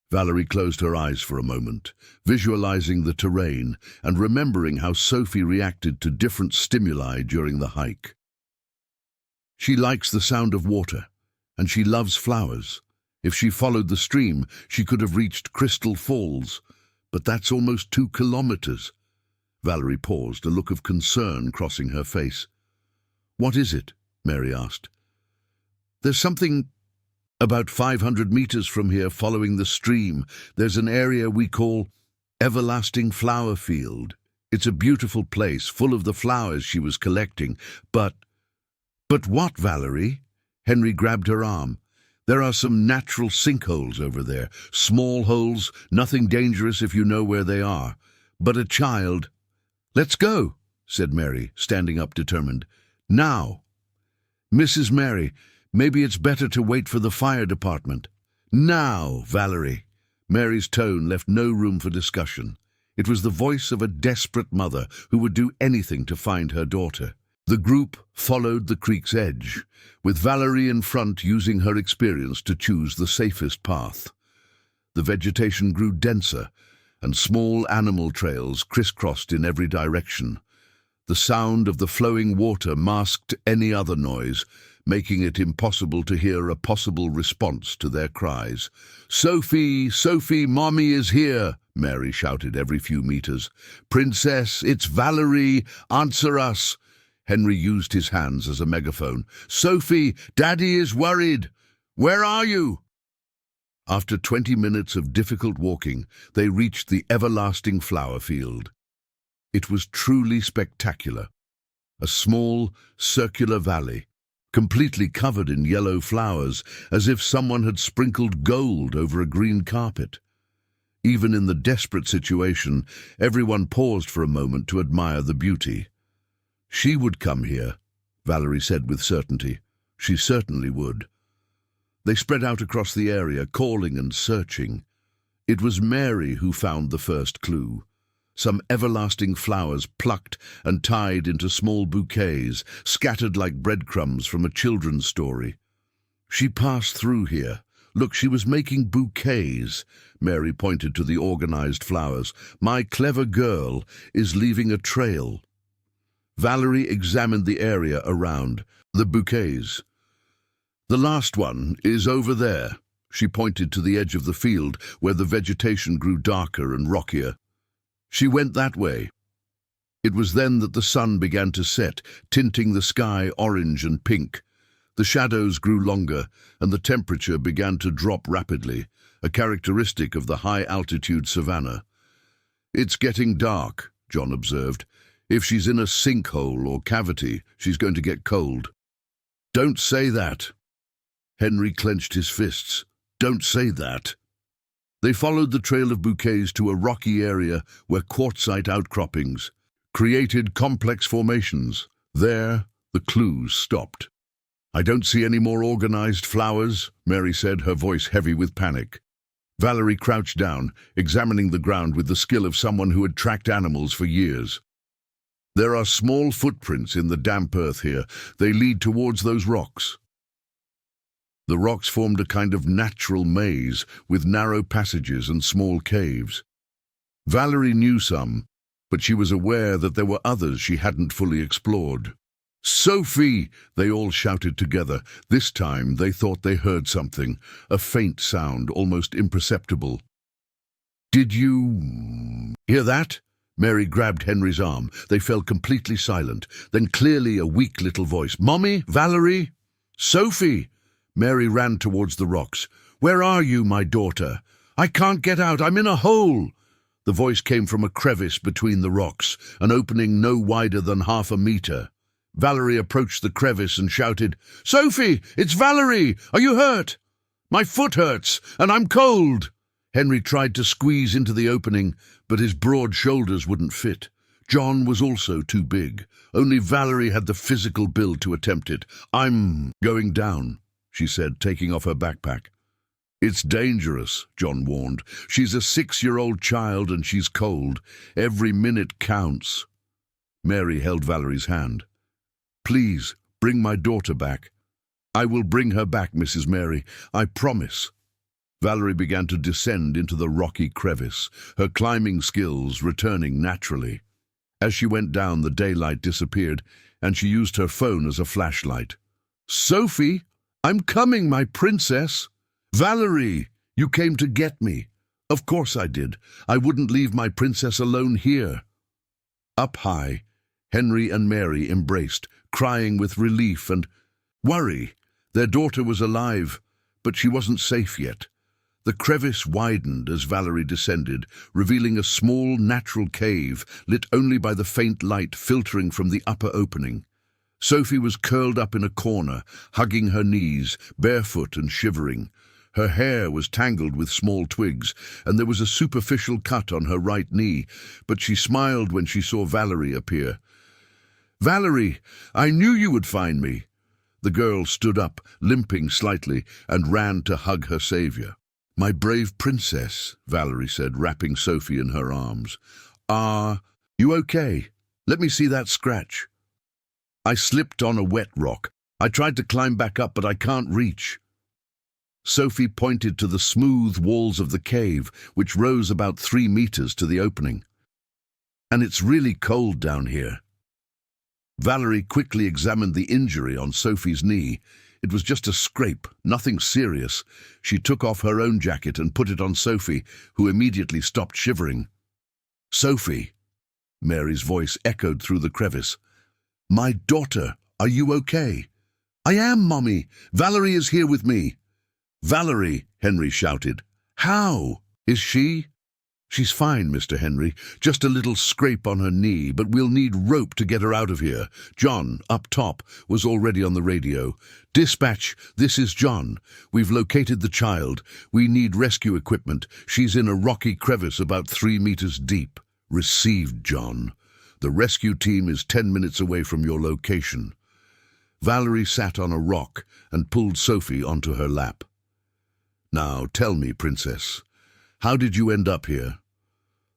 Valerie closed her eyes for a moment, visualizing the terrain and remembering how Sophie reacted to different stimuli during the hike. "She likes the sound of water, and she loves flowers. If she followed the stream, she could have reached Crystal Falls, but that's almost 2 kilometers. Valerie paused, a look of concern crossing her face. "What is it?" Mary asked. "There's something about 500 meters from here following the stream. There's an area we call Everlasting Flower Field. It's a beautiful place, full of the flowers she was collecting. But what, Valerie?" Henry grabbed her arm. "There are some natural sinkholes over there. Small holes, nothing dangerous if you know where they are. But a child—" "Let's go," said Mary, standing up determined. "Now." "Mrs. Mary, maybe it's better to wait for the fire department." "Now, Valerie." Mary's tone left no room for discussion. It was the voice of a desperate mother who would do anything to find her daughter. The group followed the creek's edge, with Valerie in front using her experience to choose the safest path. The vegetation grew denser, and small animal trails crisscrossed in every direction. The sound of the flowing water masked any other noise, making it impossible to hear a possible response to their cries. "Sophie, Sophie, Mommy is here!" Mary shouted every few meters. "Princess, it's Valerie! Answer us!" Henry used his hands as a megaphone. "Sophie, Daddy is worried! Where are you?" After 20 minutes of difficult walking, they reached the everlasting flower field. It was truly spectacular. A small, circular valley, completely covered in yellow flowers, as if someone had sprinkled gold over a green carpet. Even in the desperate situation, everyone paused for a moment to admire the beauty. "She would come here," Valerie said with certainty. "She certainly would." They spread out across the area, calling and searching. It was Mary who found the first clue. Some everlasting flowers plucked and tied into small bouquets, scattered like breadcrumbs from a children's story. "She passed through here. Look, she was making bouquets." Mary pointed to the organized flowers. "My clever girl is leaving a trail." Valerie examined the area around. The bouquets. "The last one is over there." She pointed to the edge of the field, where the vegetation grew darker and rockier. She went that way. It was then that the sun began to set, tinting the sky orange and pink. The shadows grew longer, and the temperature began to drop rapidly, a characteristic of the high-altitude savanna. "It's getting dark," John observed. "If she's in a sinkhole or cavity, she's going to get cold." "Don't say that." Henry clenched his fists. "Don't say that." They followed the trail of bouquets to a rocky area where quartzite outcroppings created complex formations. There, the clues stopped. "I don't see any more organized flowers," Mary said, her voice heavy with panic. Valerie crouched down, examining the ground with the skill of someone who had tracked animals for years. "There are small footprints in the damp earth here. They lead towards those rocks." The rocks formed a kind of natural maze, with narrow passages and small caves. Valerie knew some, but she was aware that there were others she hadn't fully explored. "Sophie!" they all shouted together. This time they thought they heard something, a faint sound, almost imperceptible. "Did you hear that?" Mary grabbed Henry's arm. They fell completely silent. Then clearly a weak little voice. "Mommy? Valerie? Sophie!" Mary ran towards the rocks. "Where are you, my daughter? I can't get out. I'm in a hole." The voice came from a crevice between the rocks, an opening no wider than 1/2 meter. Valerie approached the crevice and shouted, "Sophie, it's Valerie! Are you hurt?" "My foot hurts, and I'm cold." Henry tried to squeeze into the opening, but his broad shoulders wouldn't fit. John was also too big. Only Valerie had the physical build to attempt it. "I'm going down," she said, taking off her backpack. "It's dangerous," John warned. "She's a 6-year-old child and she's cold. Every minute counts." Mary held Valerie's hand. "Please, bring my daughter back." "I will bring her back, Mrs. Mary. I promise." Valerie began to descend into the rocky crevice, her climbing skills returning naturally. As she went down, the daylight disappeared, and she used her phone as a flashlight. "Sophie! I'm coming, my princess." "Valerie, you came to get me." "Of course I did. I wouldn't leave my princess alone here." Up high, Henry and Mary embraced, crying with relief and worry. Their daughter was alive, but she wasn't safe yet. The crevice widened as Valerie descended, revealing a small natural cave lit only by the faint light filtering from the upper opening. Sophie was curled up in a corner, hugging her knees, barefoot and shivering. Her hair was tangled with small twigs, and there was a superficial cut on her right knee, but she smiled when she saw Valerie appear. "Valerie, I knew you would find me." The girl stood up, limping slightly, and ran to hug her savior. "My brave princess," Valerie said, wrapping Sophie in her arms. "Are you okay? Let me see that scratch." I slipped on a wet rock. I tried to climb back up, but I can't reach." Sophie pointed to the smooth walls of the cave, which rose about 3 meters to the opening. "And it's really cold down here." Valerie quickly examined the injury on Sophie's knee. It was just a scrape, nothing serious. She took off her own jacket and put it on Sophie, who immediately stopped shivering. "Sophie," Mary's voice echoed through the crevice. "My daughter, are you okay?" "I am, Mommy. Valerie is here with me." "Valerie," Henry shouted. "How? Is she?" "She's fine, Mr. Henry. Just a little scrape on her knee, but we'll need rope to get her out of here." John, up top, was already on the radio. "Dispatch, this is John. We've located the child. We need rescue equipment. She's in a rocky crevice about 3 meters deep." "Received, John. The rescue team is 10 minutes away from your location." Valerie sat on a rock and pulled Sophie onto her lap. "Now tell me, Princess, how did you end up here?"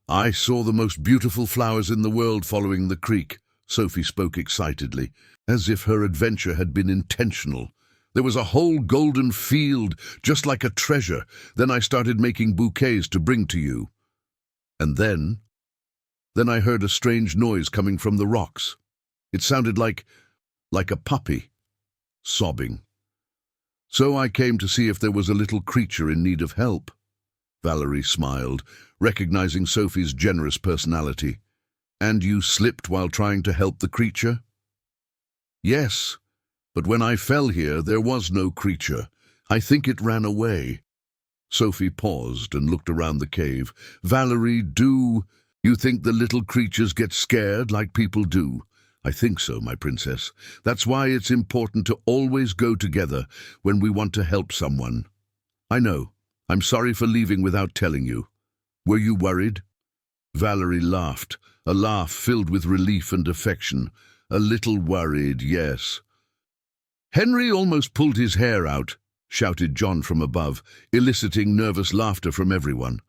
"I saw the most beautiful flowers in the world following the creek," Sophie spoke excitedly, as if her adventure had been intentional. "There was a whole golden field, just like a treasure. Then I started making bouquets to bring to you. And then I heard a strange noise coming from the rocks. It sounded like a puppy, sobbing. So I came to see if there was a little creature in need of help." Valerie smiled, recognizing Sophie's generous personality. "And you slipped while trying to help the creature?" "Yes, but when I fell here, there was no creature. I think it ran away." Sophie paused and looked around the cave. "Valerie, do you think the little creatures get scared like people do?" "I think so, my princess. That's why it's important to always go together when we want to help someone." "I know. I'm sorry for leaving without telling you. Were you worried?" Valerie laughed, a laugh filled with relief and affection. "A little worried, yes." "Henry almost pulled his hair out," shouted John from above, eliciting nervous laughter from everyone.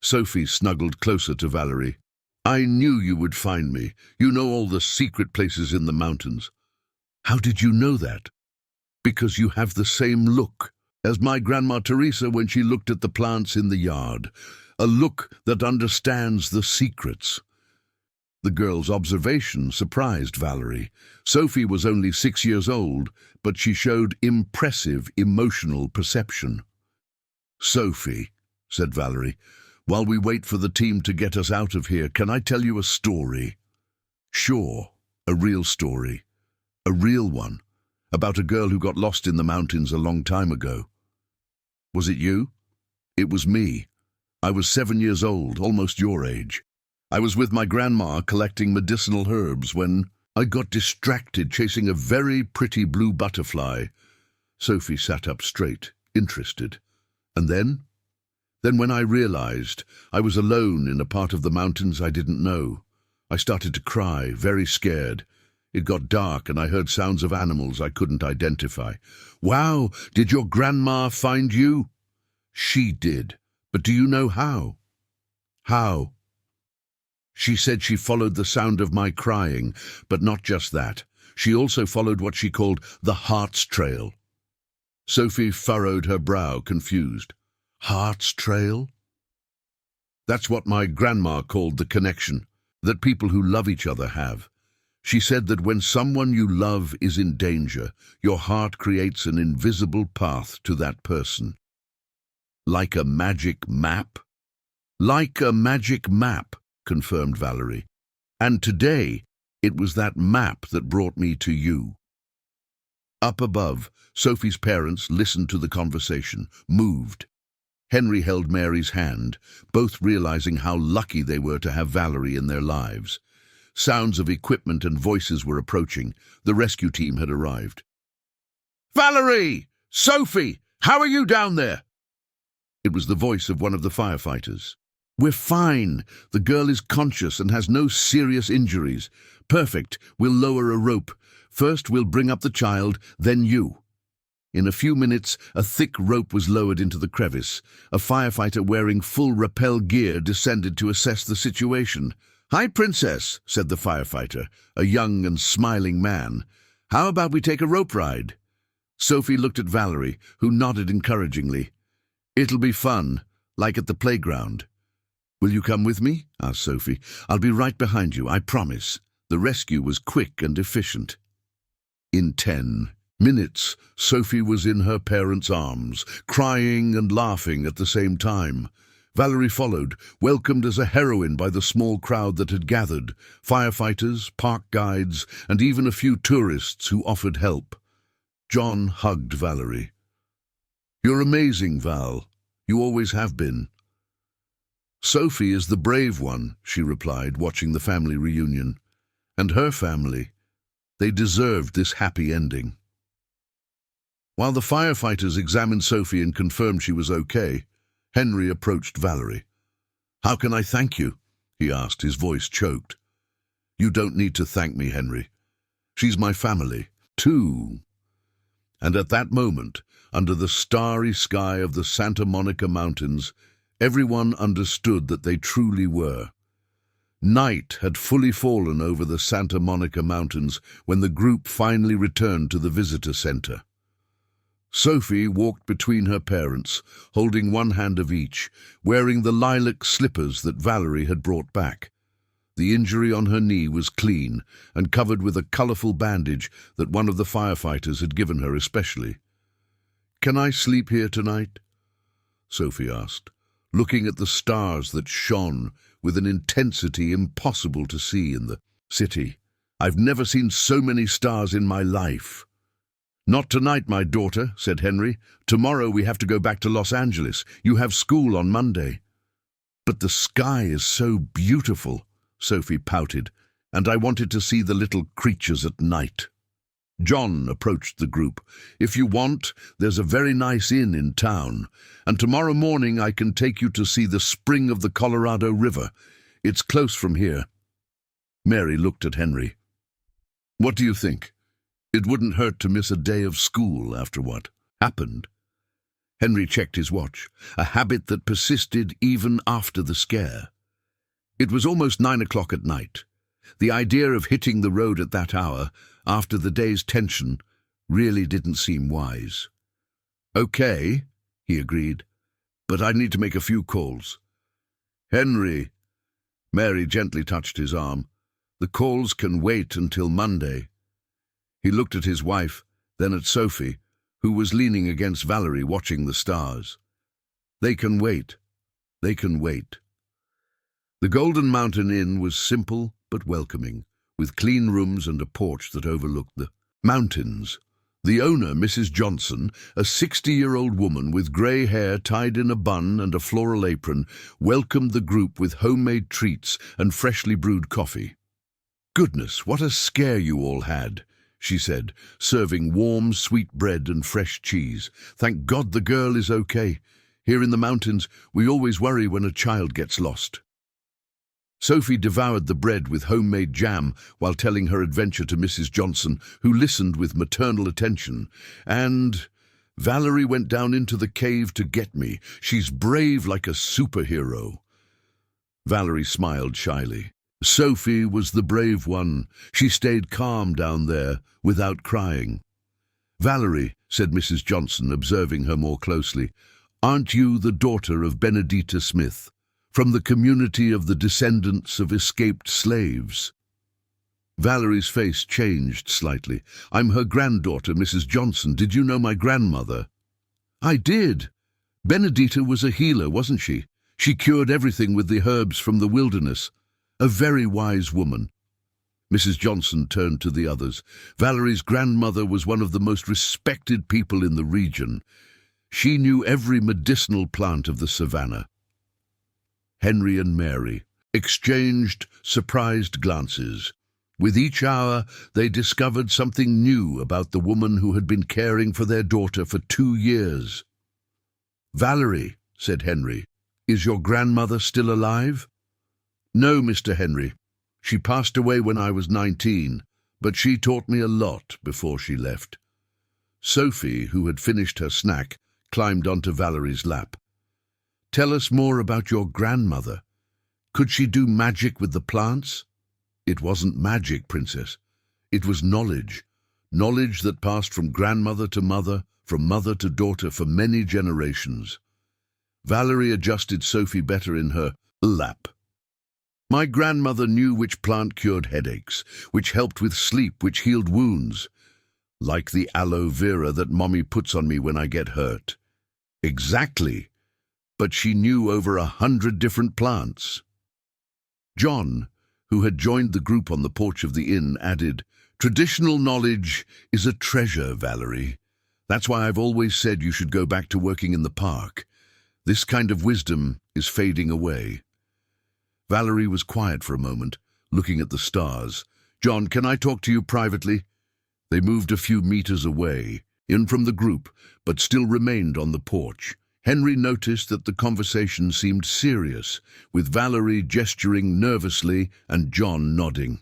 Sophie snuggled closer to Valerie. "I knew you would find me. You know all the secret places in the mountains." "How did you know that?" "Because you have the same look as my Grandma Teresa when she looked at the plants in the yard. A look that understands the secrets." The girl's observation surprised Valerie. Sophie was only 6 years old, but she showed impressive emotional perception. "Sophie," said Valerie, "while we wait for the team to get us out of here, can I tell you a story?" "Sure, a real story. A real one, about a girl who got lost in the mountains a long time ago." "Was it you?" "It was me. I was 7 years old, almost your age. I was with my grandma collecting medicinal herbs when I got distracted chasing a very pretty blue butterfly." Sophie sat up straight, interested. "And then? Then when I realized I was alone in a part of the mountains I didn't know, I started to cry, very scared. It got dark and I heard sounds of animals I couldn't identify." "Wow, did your grandma find you?" "She did. But do you know how?" "How?" "She said she followed the sound of my crying, but not just that. She also followed what she called the Heart's Trail." Sophie furrowed her brow, confused. "Heart's Trail?" "That's what my grandma called the connection that people who love each other have. She said that when someone you love is in danger, your heart creates an invisible path to that person." "Like a magic map?" "Like a magic map," confirmed Valerie. "And today, it was that map that brought me to you." Up above, Sophie's parents listened to the conversation, moved. Henry held Mary's hand, both realizing how lucky they were to have Valerie in their lives. Sounds of equipment and voices were approaching. The rescue team had arrived. "Valerie! Sophie! How are you down there?" It was the voice of one of the firefighters. "We're fine. The girl is conscious and has no serious injuries." "Perfect. We'll lower a rope. First we'll bring up the child, then you." In a few minutes, a thick rope was lowered into the crevice. A firefighter wearing full rappel gear descended to assess the situation. "Hi, Princess," said the firefighter, a young and smiling man. "How about we take a rope ride?" Sophie looked at Valerie, who nodded encouragingly. "It'll be fun, like at the playground." "Will you come with me?" asked Sophie. "I'll be right behind you, I promise." The rescue was quick and efficient. In 10 minutes, Sophie was in her parents' arms, crying and laughing at the same time. Valerie followed, welcomed as a heroine by the small crowd that had gathered, firefighters, park guides, and even a few tourists who offered help. John hugged Valerie. "You're amazing, Val. You always have been." "Sophie is the brave one," she replied, watching the family reunion. "And her family. They deserved this happy ending." While the firefighters examined Sophie and confirmed she was okay, Henry approached Valerie. "How can I thank you?" he asked, his voice choked. "You don't need to thank me, Henry. She's my family, too." And at that moment, under the starry sky of the Santa Monica Mountains, everyone understood that they truly were. Night had fully fallen over the Santa Monica Mountains when the group finally returned to the visitor center. Sophie walked between her parents, holding one hand of each, wearing the lilac slippers that Valerie had brought back. The injury on her knee was clean and covered with a colorful bandage that one of the firefighters had given her especially. "Can I sleep here tonight?" Sophie asked, looking at the stars that shone with an intensity impossible to see in the city. "I've never seen so many stars in my life." "Not tonight, my daughter," said Henry. "Tomorrow we have to go back to Los Angeles. You have school on Monday." "But the sky is so beautiful," Sophie pouted, "and I wanted to see the little creatures at night." John approached the group. "If you want, there's a very nice inn in town, and tomorrow morning I can take you to see the spring of the Colorado River. It's close from here." Mary looked at Henry. "What do you think? It wouldn't hurt to miss a day of school after what happened." Henry checked his watch, a habit that persisted even after the scare. It was almost 9 o'clock at night. The idea of hitting the road at that hour, after the day's tension, really didn't seem wise. "Okay," he agreed, "but I need to make a few calls." "Henry," Mary gently touched his arm, "the calls can wait until Monday." He looked at his wife, then at Sophie, who was leaning against Valerie watching the stars. "They can wait. They can wait." The Golden Mountain Inn was simple but welcoming, with clean rooms and a porch that overlooked the mountains. The owner, Mrs. Johnson, a 60-year-old woman with grey hair tied in a bun and a floral apron, welcomed the group with homemade treats and freshly brewed coffee. "Goodness, what a scare you all had," she said, serving warm, sweet bread and fresh cheese. "Thank God the girl is okay. Here in the mountains, we always worry when a child gets lost." Sophie devoured the bread with homemade jam while telling her adventure to Mrs. Johnson, who listened with maternal attention. "And Valerie went down into the cave to get me. She's brave like a superhero." Valerie smiled shyly. "Sophie was the brave one. She stayed calm down there, without crying." "Valerie," said Mrs. Johnson, observing her more closely, "aren't you the daughter of Benedita Smith, from the community of the descendants of escaped slaves?" Valerie's face changed slightly. "I'm her granddaughter, Mrs. Johnson. Did you know my grandmother?" "I did. Benedita was a healer, wasn't she? She cured everything with the herbs from the wilderness. A very wise woman." Mrs. Johnson turned to the others. "Valerie's grandmother was one of the most respected people in the region. She knew every medicinal plant of the savannah." Henry and Mary exchanged surprised glances. With each hour, they discovered something new about the woman who had been caring for their daughter for 2 years. "Valerie," said Henry, "is your grandmother still alive?" "No, Mr. Henry. She passed away when I was 19, but she taught me a lot before she left." Sophie, who had finished her snack, climbed onto Valerie's lap. "Tell us more about your grandmother. Could she do magic with the plants? It wasn't magic, Princess. It was knowledge. Knowledge that passed from grandmother to mother, from mother to daughter for many generations. Valerie adjusted Sophie better in her lap. My grandmother knew which plant cured headaches, which helped with sleep, which healed wounds. Like the aloe vera that Mommy puts on me when I get hurt. Exactly. But she knew over 100 different plants. John, who had joined the group on the porch of the inn, added, "Traditional knowledge is a treasure, Valerie. That's why I've always said you should go back to working in the park. This kind of wisdom is fading away." Valerie was quiet for a moment, looking at the stars. "John, can I talk to you privately?" They moved a few meters away, in from the group, but still remained on the porch. Henry noticed that the conversation seemed serious, with Valerie gesturing nervously and John nodding.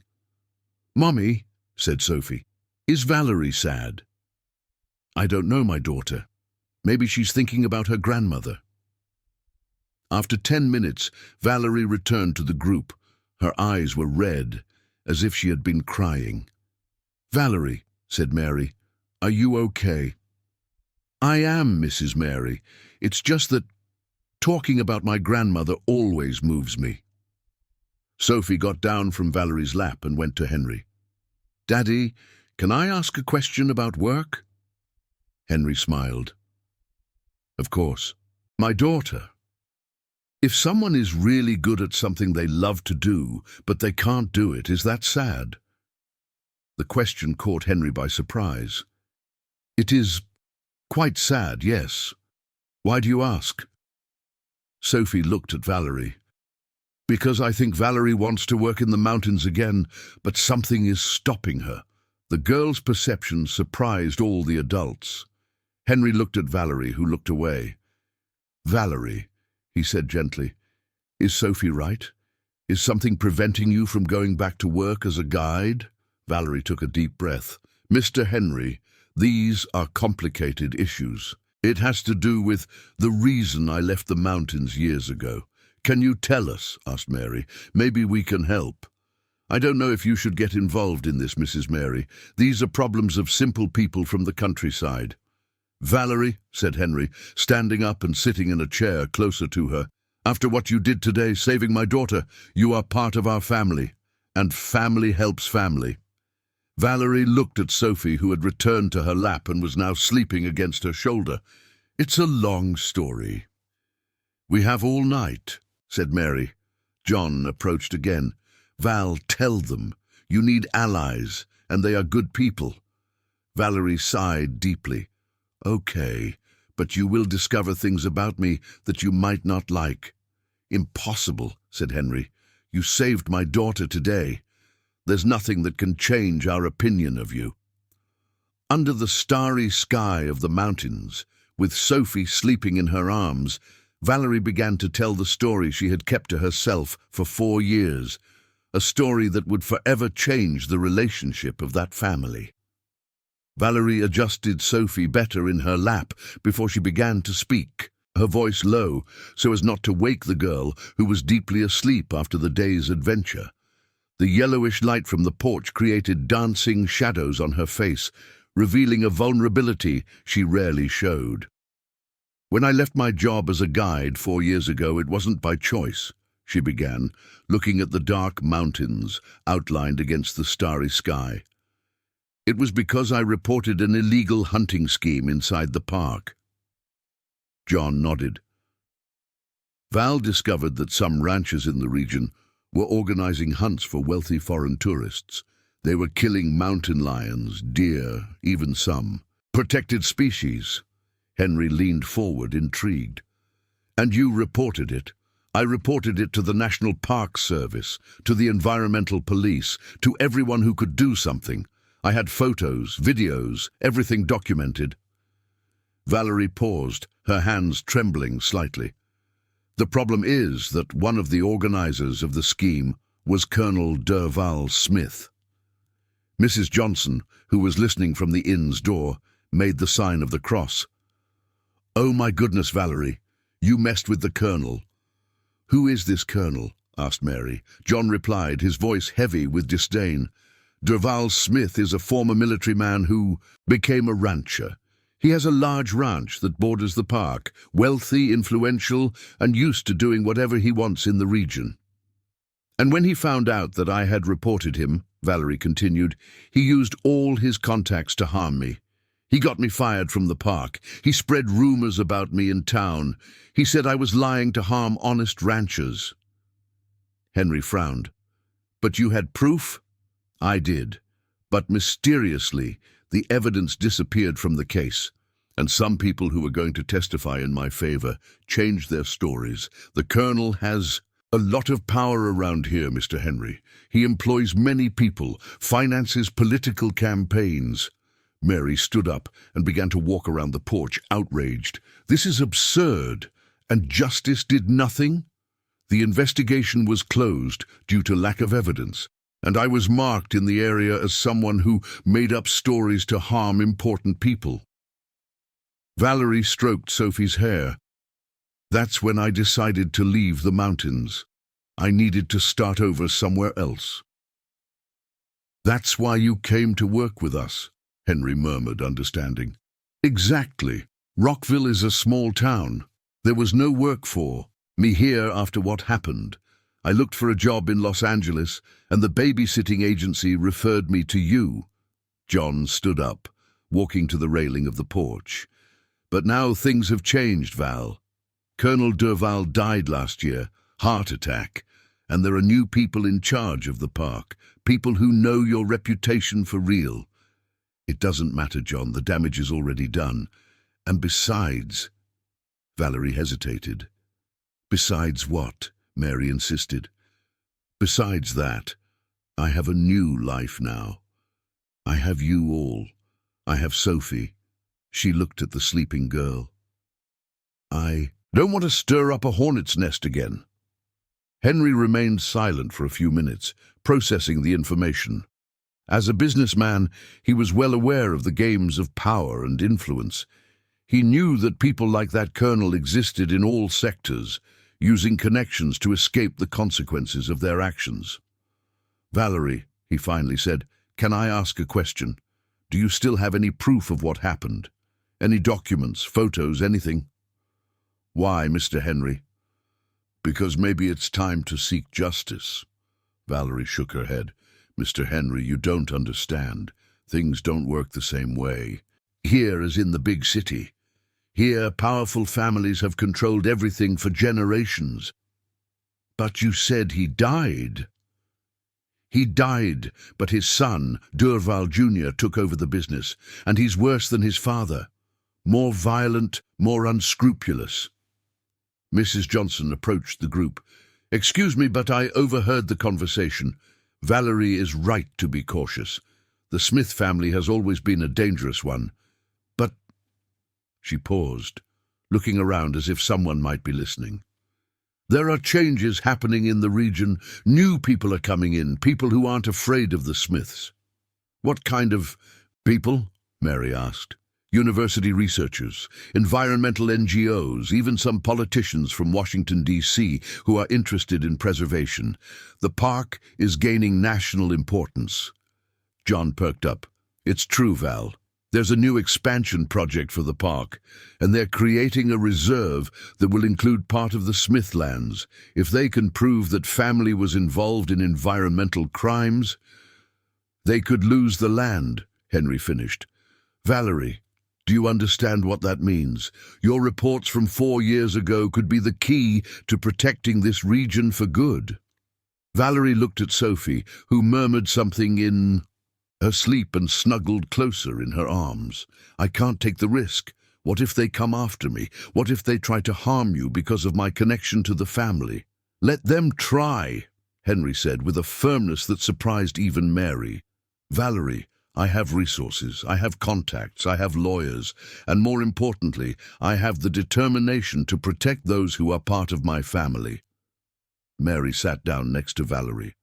"Mommy," said Sophie, "is Valerie sad?" "I don't know, my daughter. Maybe she's thinking about her grandmother." After 10 minutes, Valerie returned to the group. Her eyes were red, as if she had been crying. "Valerie," said Mary, "are you okay?" "I am, Mrs. Mary. It's just that talking about my grandmother always moves me." Sophie got down from Valerie's lap and went to Henry. "Daddy, can I ask a question about work?" Henry smiled. "Of course. My daughter, if someone is really good at something they love to do, but they can't do it, is that sad?" The question caught Henry by surprise. "It is quite sad, yes. Why do you ask?" Sophie looked at Valerie. "Because I think Valerie wants to work in the mountains again, but something is stopping her." The girl's perception surprised all the adults. Henry looked at Valerie, who looked away. "Valerie," he said gently, "is Sophie right? Is something preventing you from going back to work as a guide?" Valerie took a deep breath. "Mr. Henry, these are complicated issues. It has to do with the reason I left the mountains years ago." "Can you tell us?" asked Mary. "Maybe we can help." "I don't know if you should get involved in this, Mrs. Mary. These are problems of simple people from the countryside." "Valerie," said Henry, standing up and sitting in a chair closer to her, "after what you did today, saving my daughter, you are part of our family, and family helps family." Valerie looked at Sophie, who had returned to her lap and was now sleeping against her shoulder. "It's a long story." "We have all night," said Mary. John approached again. "Val, tell them. You need allies, and they are good people." Valerie sighed deeply. "Okay, but you will discover things about me that you might not like." "Impossible," said Henry. "You saved my daughter today. There's nothing that can change our opinion of you." Under the starry sky of the mountains, with Sophie sleeping in her arms, Valerie began to tell the story she had kept to herself for 4 years, a story that would forever change the relationship of that family. Valerie adjusted Sophie better in her lap before she began to speak, her voice low, so as not to wake the girl, who was deeply asleep after the day's adventure. The yellowish light from the porch created dancing shadows on her face, revealing a vulnerability she rarely showed. "When I left my job as a guide 4 years ago, it wasn't by choice," she began, looking at the dark mountains outlined against the starry sky. "It was because I reported an illegal hunting scheme inside the park." John nodded. Val discovered that some ranchers in the region were organizing hunts for wealthy foreign tourists. They were killing mountain lions, deer, even some protected species. Henry leaned forward, intrigued. "And you reported it?" "I reported it to the National Park Service, to the Environmental Police, to everyone who could do something. I had photos, videos, everything documented." Valerie paused, her hands trembling slightly. "The problem is that one of the organizers of the scheme was Colonel Durval Smith." Mrs. Johnson, who was listening from the inn's door, made the sign of the cross. "Oh my goodness, Valerie, you messed with the colonel." "Who is this colonel?" asked Mary. John replied, his voice heavy with disdain. Durval Smith is a former military man who became a rancher. He has a large ranch that borders the park, wealthy, influential, and used to doing whatever he wants in the region. And when he found out that I had reported him, Valerie continued, he used all his contacts to harm me. He got me fired from the park. He spread rumors about me in town. He said I was lying to harm honest ranchers. Henry frowned. But you had proof? I did. But mysteriously, the evidence disappeared from the case, and some people who were going to testify in my favor changed their stories. The colonel has a lot of power around here, Mr. Henry. He employs many people, finances political campaigns. Mary stood up and began to walk around the porch, outraged. This is absurd. And justice did nothing? The investigation was closed due to lack of evidence, and I was marked in the area as someone who made up stories to harm important people. Valerie stroked Sophie's hair. That's when I decided to leave the mountains. I needed to start over somewhere else. That's why you came to work with us, Henry murmured, understanding. Exactly. Rockville is a small town. There was no work for me here after what happened. I looked for a job in Los Angeles, and the babysitting agency referred me to you. John stood up, walking to the railing of the porch. But now things have changed, Val. Colonel Durval died last year, heart attack, and there are new people in charge of the park, people who know your reputation for real. It doesn't matter, John, the damage is already done. And besides... Valerie hesitated. Besides what? Mary insisted. Besides that, I have a new life now. I have you all. I have Sophie. She looked at the sleeping girl. I don't want to stir up a hornet's nest again. Henry remained silent for a few minutes, processing the information. As a businessman, he was well aware of the games of power and influence. He knew that people like that colonel existed in all sectors, using connections to escape the consequences of their actions. Valerie, he finally said, can I ask a question? Do you still have any proof of what happened? Any documents, photos, anything? Why, Mr. Henry? Because maybe it's time to seek justice. Valerie shook her head. Mr. Henry, you don't understand. Things don't work the same way. Here as in the big city. Here, powerful families have controlled everything for generations. But you said he died. He died, but his son, Durval Jr., took over the business, and he's worse than his father. More violent, more unscrupulous. Mrs. Johnson approached the group. Excuse me, but I overheard the conversation. Valerie is right to be cautious. The Smith family has always been a dangerous one. But... She paused, looking around as if someone might be listening. There are changes happening in the region. New people are coming in, people who aren't afraid of the Smiths. What kind of people? Mary asked. University researchers, environmental NGOs, even some politicians from Washington, D.C. who are interested in preservation. The park is gaining national importance. John perked up. It's true, Val. There's a new expansion project for the park, and they're creating a reserve that will include part of the Smith lands. If they can prove that family was involved in environmental crimes, they could lose the land, Henry finished. Valerie, do you understand what that means? Your reports from 4 years ago could be the key to protecting this region for good. Valerie looked at Sophie, who murmured something in her sleep and snuggled closer in her arms. I can't take the risk. What if they come after me? What if they try to harm you because of my connection to the family? Let them try, Henry said with a firmness that surprised even Mary. Valerie, I have resources, I have contacts, I have lawyers, and more importantly, I have the determination to protect those who are part of my family. Mary sat down next to Valerie.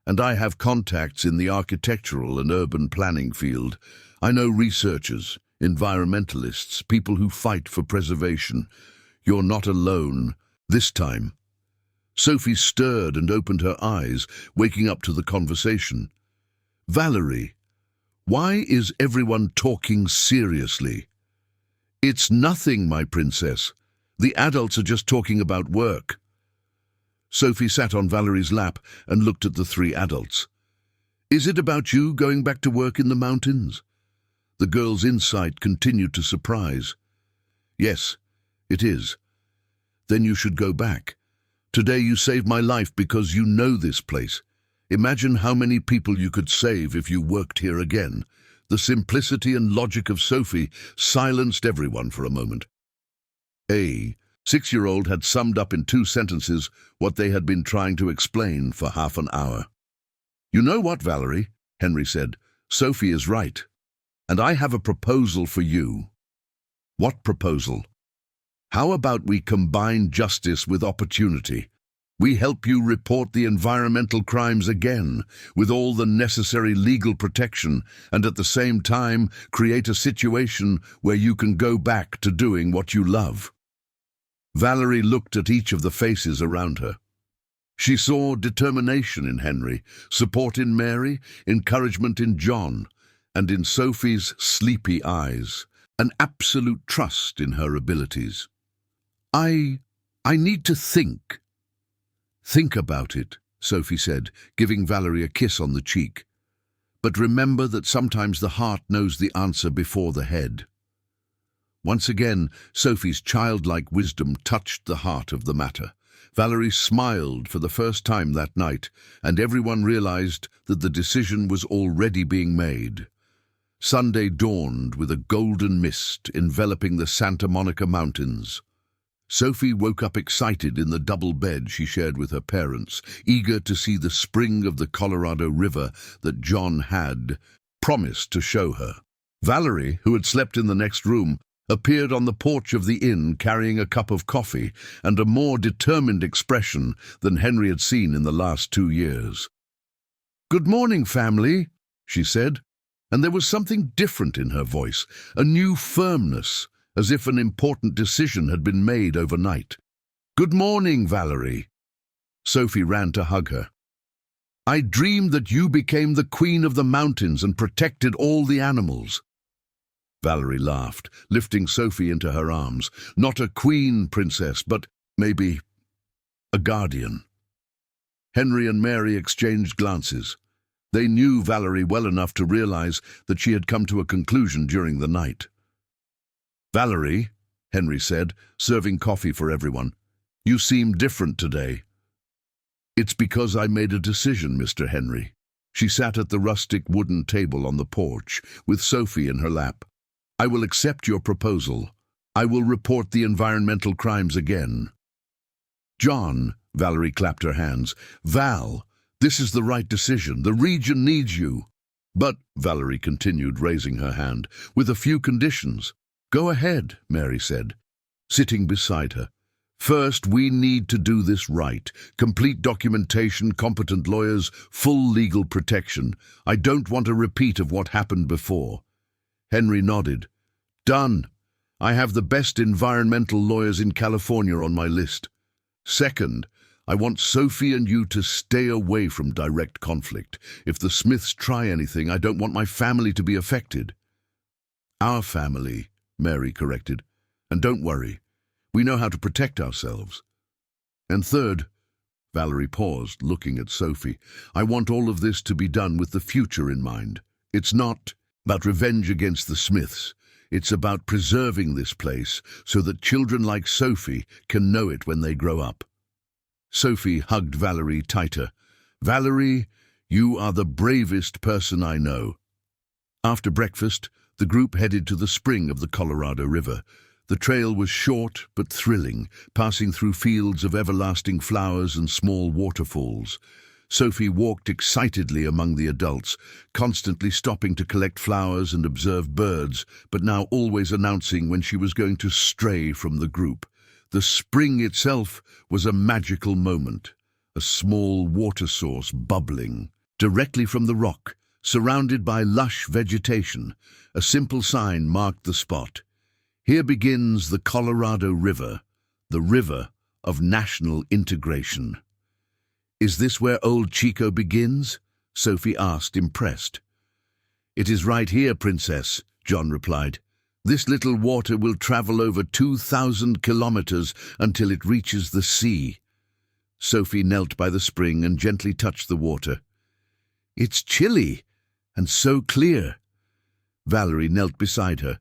And I have contacts in the architectural and urban planning field. I know researchers, environmentalists, people who fight for preservation. You're not alone. This time. Sophie stirred and opened her eyes, waking up to the conversation. "Valerie, why is everyone talking seriously?" "It's nothing, my princess. The adults are just talking about work." Sophie sat on Valerie's lap and looked at the three adults. "Is it about you going back to work in the mountains?" The girl's insight continued to surprise. "Yes, it is." "Then you should go back. Today you saved my life because you know this place. Imagine how many people you could save if you worked here again." The simplicity and logic of Sophie silenced everyone for a moment. A 6-year-old had summed up in 2 sentences what they had been trying to explain for half an hour. "You know what, Valerie?" Henry said. "Sophie is right. And I have a proposal for you." "What proposal?" "How about we combine justice with opportunity? We help you report the environmental crimes again, with all the necessary legal protection, and at the same time create a situation where you can go back to doing what you love." Valerie looked at each of the faces around her. She saw determination in Henry, support in Mary, encouragement in John, and in Sophie's sleepy eyes, an absolute trust in her abilities. I need to think." "Think about it," Sophie said, giving Valerie a kiss on the cheek. "But remember that sometimes the heart knows the answer before the head." Once again, Sophie's childlike wisdom touched the heart of the matter. Valerie smiled for the first time that night, and everyone realized that the decision was already being made. Sunday dawned with a golden mist enveloping the Santa Monica Mountains. Sophie woke up excited in the double bed she shared with her parents, eager to see the spring of the Colorado River that John had promised to show her. Valerie, who had slept in the next room, appeared on the porch of the inn carrying a cup of coffee and a more determined expression than Henry had seen in the last 2 years. "Good morning, family," she said, and there was something different in her voice, a new firmness, as if an important decision had been made overnight. "Good morning, Valerie." Sophie ran to hug her. "I dreamed that you became the queen of the mountains and protected all the animals." Valerie laughed, lifting Sophie into her arms. "Not a queen, princess, but maybe a guardian." Henry and Mary exchanged glances. They knew Valerie well enough to realize that she had come to a conclusion during the night. "Valerie," Henry said, serving coffee for everyone, "you seem different today." "It's because I made a decision, Mr. Henry." She sat at the rustic wooden table on the porch, with Sophie in her lap. "I will accept your proposal. I will report the environmental crimes again." "John," Valerie clapped her hands, "Val, this is the right decision. The region needs you." "But," Valerie continued, raising her hand, "with a few conditions." "Go ahead," Mary said, sitting beside her. "First, we need to do this right. Complete documentation, competent lawyers, full legal protection. I don't want a repeat of what happened before." Henry nodded. "Done. I have the best environmental lawyers in California on my list. Second, I want Sophie and you to stay away from direct conflict. If the Smiths try anything, I don't want my family to be affected." "Our family," Mary corrected. "And don't worry, we know how to protect ourselves." "And third," Valerie paused, looking at Sophie, "I want all of this to be done with the future in mind. It's not about revenge against the Smiths. It's about preserving this place so that children like Sophie can know it when they grow up." Sophie hugged Valerie tighter. "Valerie, you are the bravest person I know." After breakfast, the group headed to the spring of the Colorado River. The trail was short but thrilling, passing through fields of everlasting flowers and small waterfalls. Sophie walked excitedly among the adults, constantly stopping to collect flowers and observe birds, but now always announcing when she was going to stray from the group. The spring itself was a magical moment, a small water source bubbling directly from the rock, surrounded by lush vegetation. A simple sign marked the spot. "Here begins the Colorado River, the river of national integration." Is this where old Chico begins? Sophie asked, impressed. It is right here, Princess, John replied. This little water will travel over 2,000 kilometers until it reaches the sea. Sophie knelt by the spring and gently touched the water. It's chilly and so clear. Valerie knelt beside her.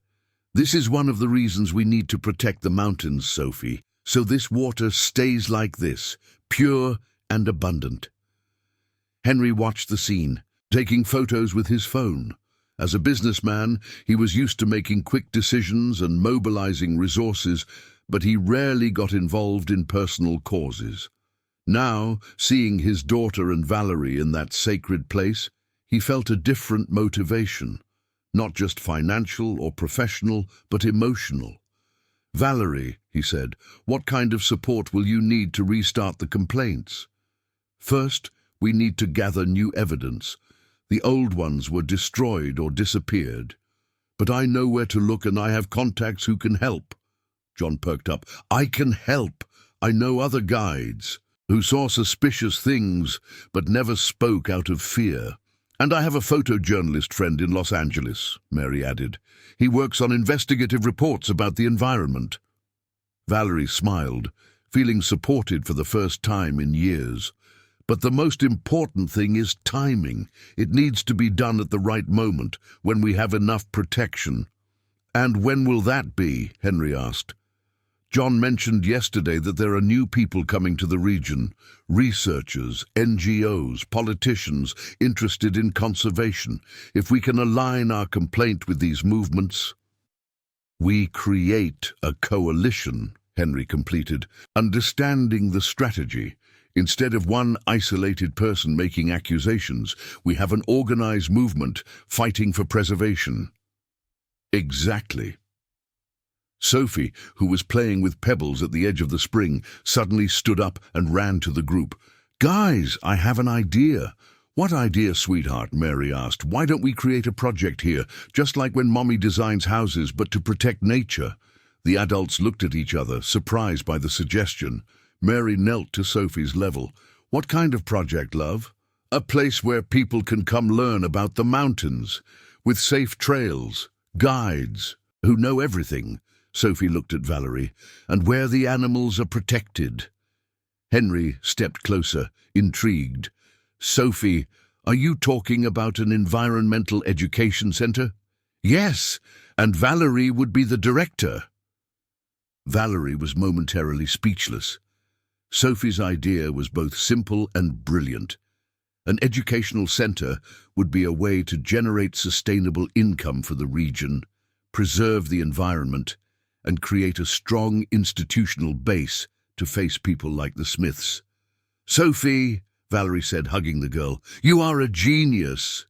This is one of the reasons we need to protect the mountains, Sophie, so this water stays like this, pure and abundant. Henry watched the scene, taking photos with his phone. As a businessman, he was used to making quick decisions and mobilizing resources, but he rarely got involved in personal causes. Now, seeing his daughter and Valerie in that sacred place, he felt a different motivation, not just financial or professional, but emotional. Valerie, he said, what kind of support will you need to restart the complaints? First, we need to gather new evidence. The old ones were destroyed or disappeared. But I know where to look and I have contacts who can help. John perked up. I can help. I know other guides who saw suspicious things but never spoke out of fear. And I have a photojournalist friend in Los Angeles, Mary added. He works on investigative reports about the environment. Valerie smiled, feeling supported for the first time in years. But the most important thing is timing. It needs to be done at the right moment, when we have enough protection. And when will that be? Henry asked. John mentioned yesterday that there are new people coming to the region, researchers, NGOs, politicians interested in conservation. If we can align our complaint with these movements, we create a coalition, Henry completed, understanding the strategy. Instead of one isolated person making accusations, we have an organized movement fighting for preservation. Exactly. Sophie, who was playing with pebbles at the edge of the spring, suddenly stood up and ran to the group. Guys, I have an idea. What idea, sweetheart? Mary asked. Why don't we create a project here, just like when Mommy designs houses, but to protect nature? The adults looked at each other, surprised by the suggestion. Mary knelt to Sophie's level. What kind of project, love? A place where people can come learn about the mountains, with safe trails, guides, who know everything. Sophie looked at Valerie. And where the animals are protected. Henry stepped closer, intrigued. Sophie, are you talking about an environmental education center? Yes, and Valerie would be the director. Valerie was momentarily speechless. Sophie's idea was both simple and brilliant. An educational center would be a way to generate sustainable income for the region, preserve the environment, and create a strong institutional base to face people like the Smiths. Sophie, Valerie said, hugging the girl, you are a genius.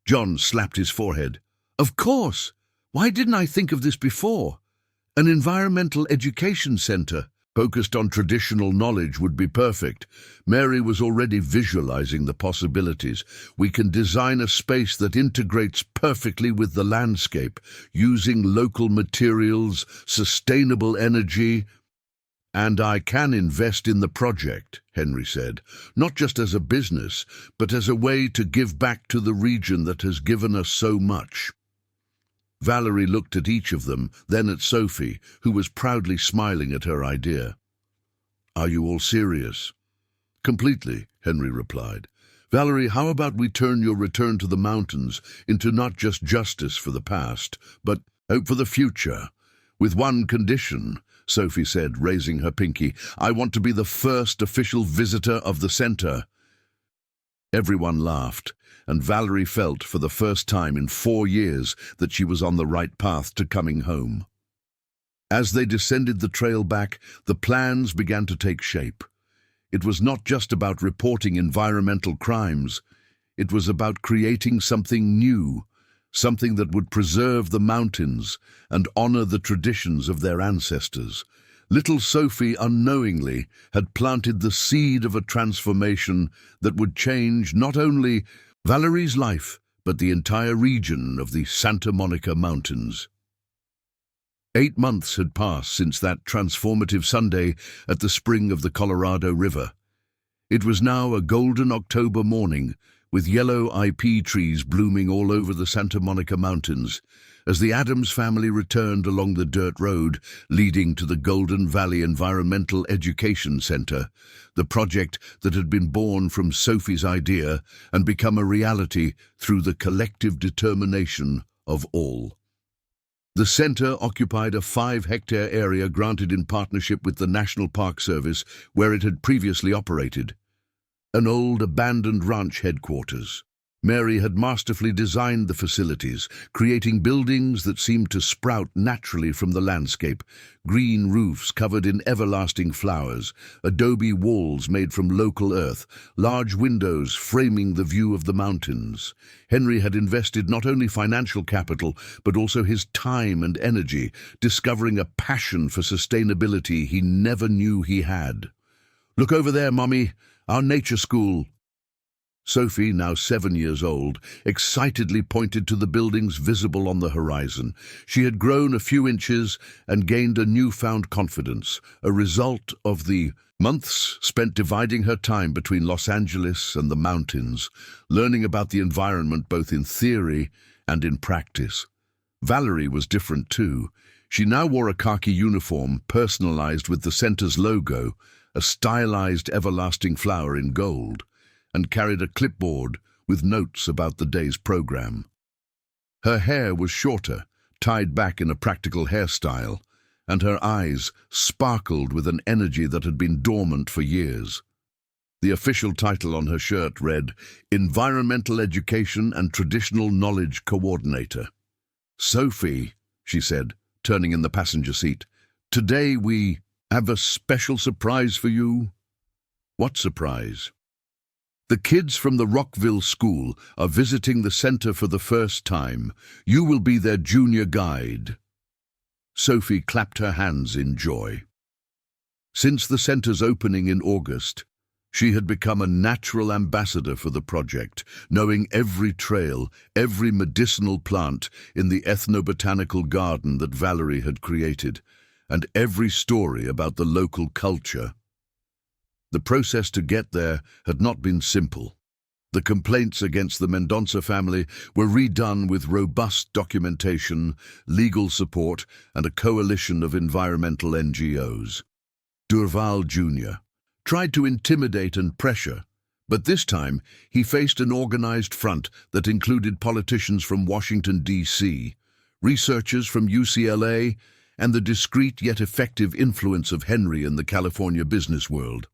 John slapped his forehead. Of course. Why didn't I think of this before? An environmental education center focused on traditional knowledge would be perfect. Mary was already visualizing the possibilities. We can design a space that integrates perfectly with the landscape, using local materials, sustainable energy. And I can invest in the project, Henry said, not just as a business, but as a way to give back to the region that has given us so much. Valerie looked at each of them, then at Sophie, who was proudly smiling at her idea. Are you all serious? Completely, Henry replied. Valerie, how about we turn your return to the mountains into not just justice for the past, but hope for the future? With one condition, Sophie said, raising her pinky. I want to be the first official visitor of the center. Everyone laughed, and Valerie felt for the first time in 4 years that she was on the right path to coming home. As they descended the trail back, the plans began to take shape. It was not just about reporting environmental crimes. It was about creating something new, something that would preserve the mountains and honor the traditions of their ancestors. Little Sophie unknowingly had planted the seed of a transformation that would change not only Valerie's life, but the entire region of the Santa Monica Mountains. 8 months had passed since that transformative Sunday at the spring of the Colorado River. It was now a golden October morning, with yellow IP trees blooming all over the Santa Monica Mountains, as the Adams family returned along the dirt road leading to the Golden Valley Environmental Education Center, the project that had been born from Sophie's idea and become a reality through the collective determination of all. The center occupied a 5-hectare area granted in partnership with the National Park Service, where it had previously operated. An old abandoned ranch headquarters. Mary had masterfully designed the facilities, creating buildings that seemed to sprout naturally from the landscape, green roofs covered in everlasting flowers, adobe walls made from local earth, large windows framing the view of the mountains. Henry had invested not only financial capital, but also his time and energy, discovering a passion for sustainability he never knew he had. "Look over there, Mummy, our nature school." Sophie, now 7 years old, excitedly pointed to the buildings visible on the horizon. She had grown a few inches and gained a newfound confidence, a result of the months spent dividing her time between Los Angeles and the mountains, learning about the environment both in theory and in practice. Valerie was different too. She now wore a khaki uniform personalized with the center's logo, a stylized everlasting flower in gold, and carried a clipboard with notes about the day's program. Her hair was shorter, tied back in a practical hairstyle, and her eyes sparkled with an energy that had been dormant for years. The official title on her shirt read, "Environmental Education and Traditional Knowledge Coordinator." "Sophie," she said, turning in the passenger seat, "today we have a special surprise for you." "What surprise?" "The kids from the Rockville School are visiting the center for the first time. You will be their junior guide." Sophie clapped her hands in joy. Since the center's opening in August, she had become a natural ambassador for the project, knowing every trail, every medicinal plant in the ethnobotanical garden that Valerie had created, and every story about the local culture. The process to get there had not been simple. The complaints against the Mendonça family were redone with robust documentation, legal support, and a coalition of environmental NGOs. Durval Jr. tried to intimidate and pressure, but this time he faced an organized front that included politicians from Washington, D.C., researchers from UCLA, and the discreet yet effective influence of Henry in the California business world.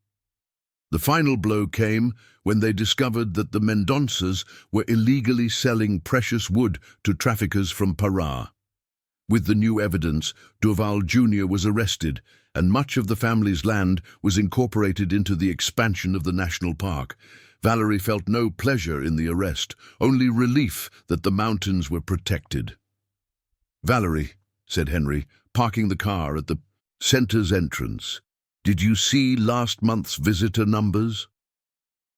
The final blow came when they discovered that the Mendonças were illegally selling precious wood to traffickers from Pará. With the new evidence, Durval Jr. was arrested, and much of the family's land was incorporated into the expansion of the national park. Valerie felt no pleasure in the arrest, only relief that the mountains were protected. "Valerie," said Henry, parking the car at the center's entrance, "did you see last month's visitor numbers?"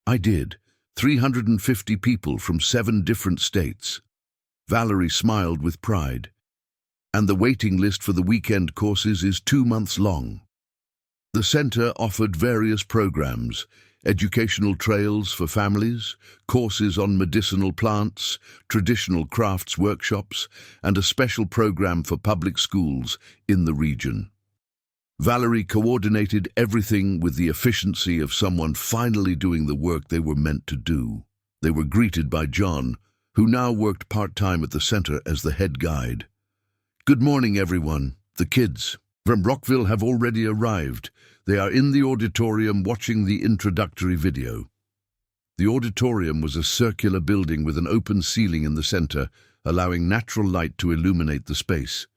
"I did. 350 people from 7 different states." Valerie smiled with pride. "And the waiting list for the weekend courses is 2 months long." The center offered various programs: educational trails for families, courses on medicinal plants, traditional crafts workshops, and a special program for public schools in the region. Valerie coordinated everything with the efficiency of someone finally doing the work they were meant to do. They were greeted by John, who now worked part-time at the center as the head guide. "Good morning, everyone. The kids from Rockville have already arrived. They are in the auditorium watching the introductory video." The auditorium was a circular building with an open ceiling in the center, allowing natural light to illuminate the space.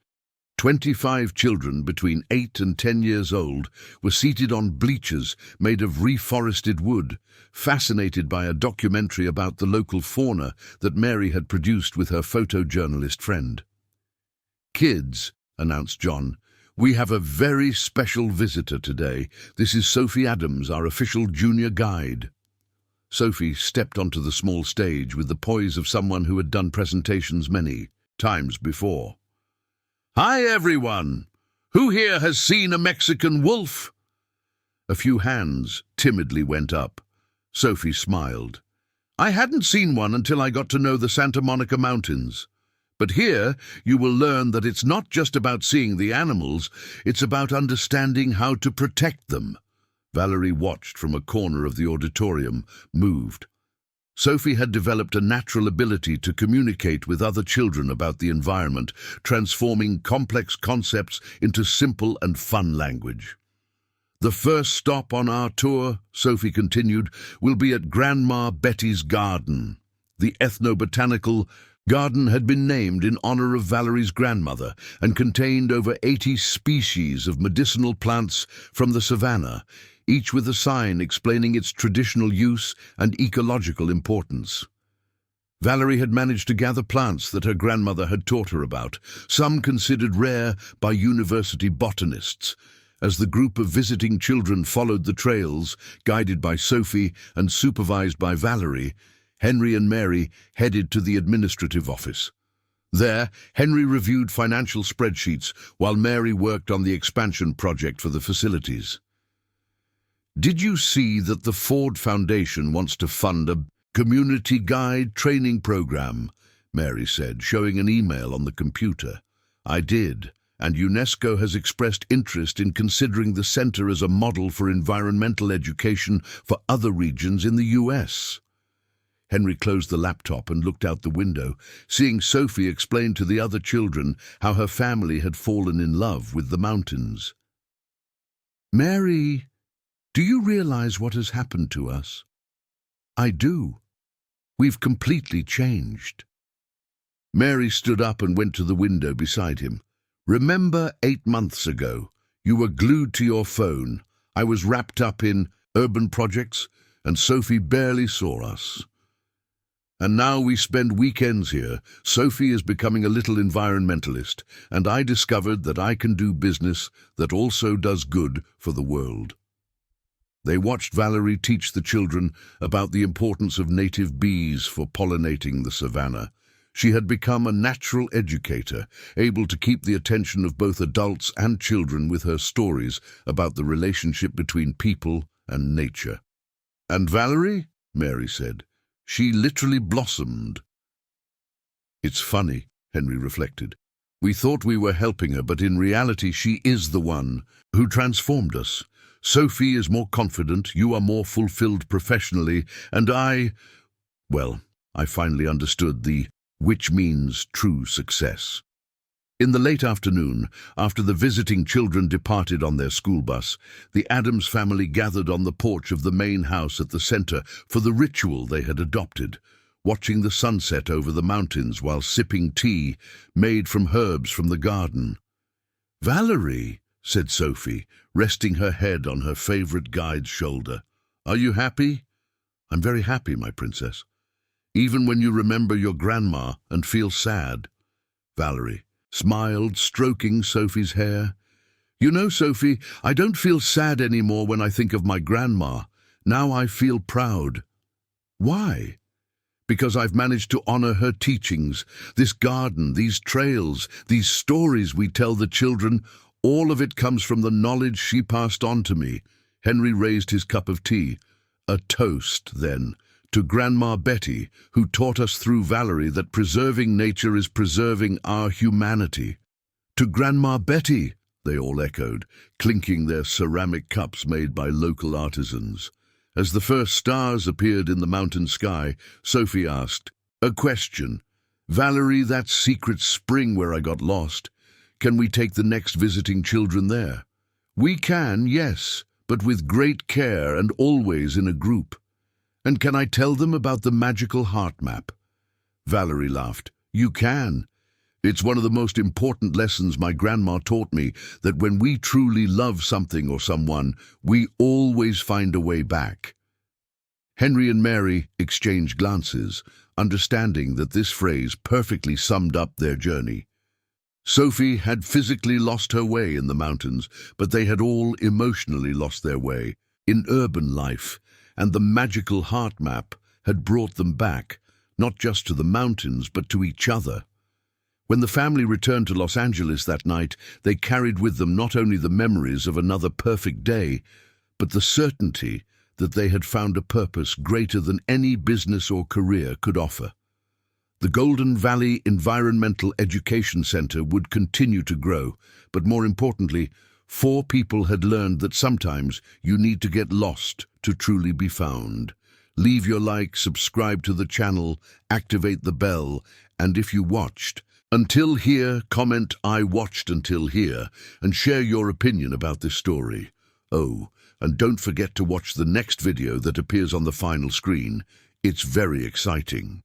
25 children between 8 and 10 years old were seated on bleachers made of reforested wood, fascinated by a documentary about the local fauna that Mary had produced with her photojournalist friend. "Kids," announced John, "we have a very special visitor today. This is Sophie Adams, our official junior guide." Sophie stepped onto the small stage with the poise of someone who had done presentations many times before. "Hi, everyone! Who here has seen a Mexican wolf?" A few hands timidly went up, Sophie smiled. "I hadn't seen one until I got to know the Santa Monica Mountains. But here you will learn that it's not just about seeing the animals, it's about understanding how to protect them." Valerie watched from a corner of the auditorium, moved. Sophie had developed a natural ability to communicate with other children about the environment, transforming complex concepts into simple and fun language. "The first stop on our tour," Sophie continued, "will be at Grandma Betty's garden." The ethnobotanical garden had been named in honor of Valerie's grandmother and contained over 80 species of medicinal plants from the savannah, each with a sign explaining its traditional use and ecological importance. Valerie had managed to gather plants that her grandmother had taught her about, some considered rare by university botanists. As the group of visiting children followed the trails, guided by Sophie and supervised by Valerie, Henry and Mary headed to the administrative office. There, Henry reviewed financial spreadsheets while Mary worked on the expansion project for the facilities. "Did you see that the Ford Foundation wants to fund a community guide training program?" Mary said, showing an email on the computer. "I did, and UNESCO has expressed interest in considering the center as a model for environmental education for other regions in the US." Henry closed the laptop and looked out the window, seeing Sophie explain to the other children how her family had fallen in love with the mountains. "Mary, do you realize what has happened to us?" "I do. We've completely changed." Mary stood up and went to the window beside him. "Remember 8 months ago? You were glued to your phone. I was wrapped up in urban projects, and Sophie barely saw us. And now we spend weekends here. Sophie is becoming a little environmentalist, and I discovered that I can do business that also does good for the world." They watched Valerie teach the children about the importance of native bees for pollinating the savannah. She had become a natural educator, able to keep the attention of both adults and children with her stories about the relationship between people and nature. "And Valerie," Mary said, "she literally blossomed." "It's funny," Henry reflected. "We thought we were helping her, but in reality she is the one who transformed us. Sophie is more confident, you are more fulfilled professionally, and I finally understood which means true success." In the late afternoon, after the visiting children departed on their school bus, the Adams family gathered on the porch of the main house at the center for the ritual they had adopted, watching the sunset over the mountains while sipping tea made from herbs from the garden. "Valerie," said Sophie, resting her head on her favorite guide's shoulder, "are you happy?" "I'm very happy, my princess." "Even when you remember your grandma and feel sad?" Valerie smiled, stroking Sophie's hair. "You know, Sophie, I don't feel sad anymore when I think of my grandma. Now I feel proud." "Why?" "Because I've managed to honor her teachings. This garden, these trails, these stories we tell the children, all of it comes from the knowledge she passed on to me." Henry raised his cup of tea. "A toast, then, to Grandma Betty, who taught us through Valerie that preserving nature is preserving our humanity." "To Grandma Betty," they all echoed, clinking their ceramic cups made by local artisans. As the first stars appeared in the mountain sky, Sophie asked, "A question. Valerie, that secret spring where I got lost, can we take the next visiting children there?" "We can, yes, but with great care and always in a group." "And can I tell them about the magical heart map?" Valerie laughed. "You can. It's one of the most important lessons my grandma taught me, that when we truly love something or someone, we always find a way back." Henry and Mary exchanged glances, understanding that this phrase perfectly summed up their journey. Sophie had physically lost her way in the mountains, but they had all emotionally lost their way in urban life, and the magical heart map had brought them back, not just to the mountains, but to each other. When the family returned to Los Angeles that night, they carried with them not only the memories of another perfect day, but the certainty that they had found a purpose greater than any business or career could offer. The Golden Valley Environmental Education Center would continue to grow, but more importantly, 4 people had learned that sometimes you need to get lost to truly be found. Leave your like, subscribe to the channel, activate the bell, and if you watched until here, comment "I watched until here" and share your opinion about this story. Oh, and don't forget to watch the next video that appears on the final screen. It's very exciting.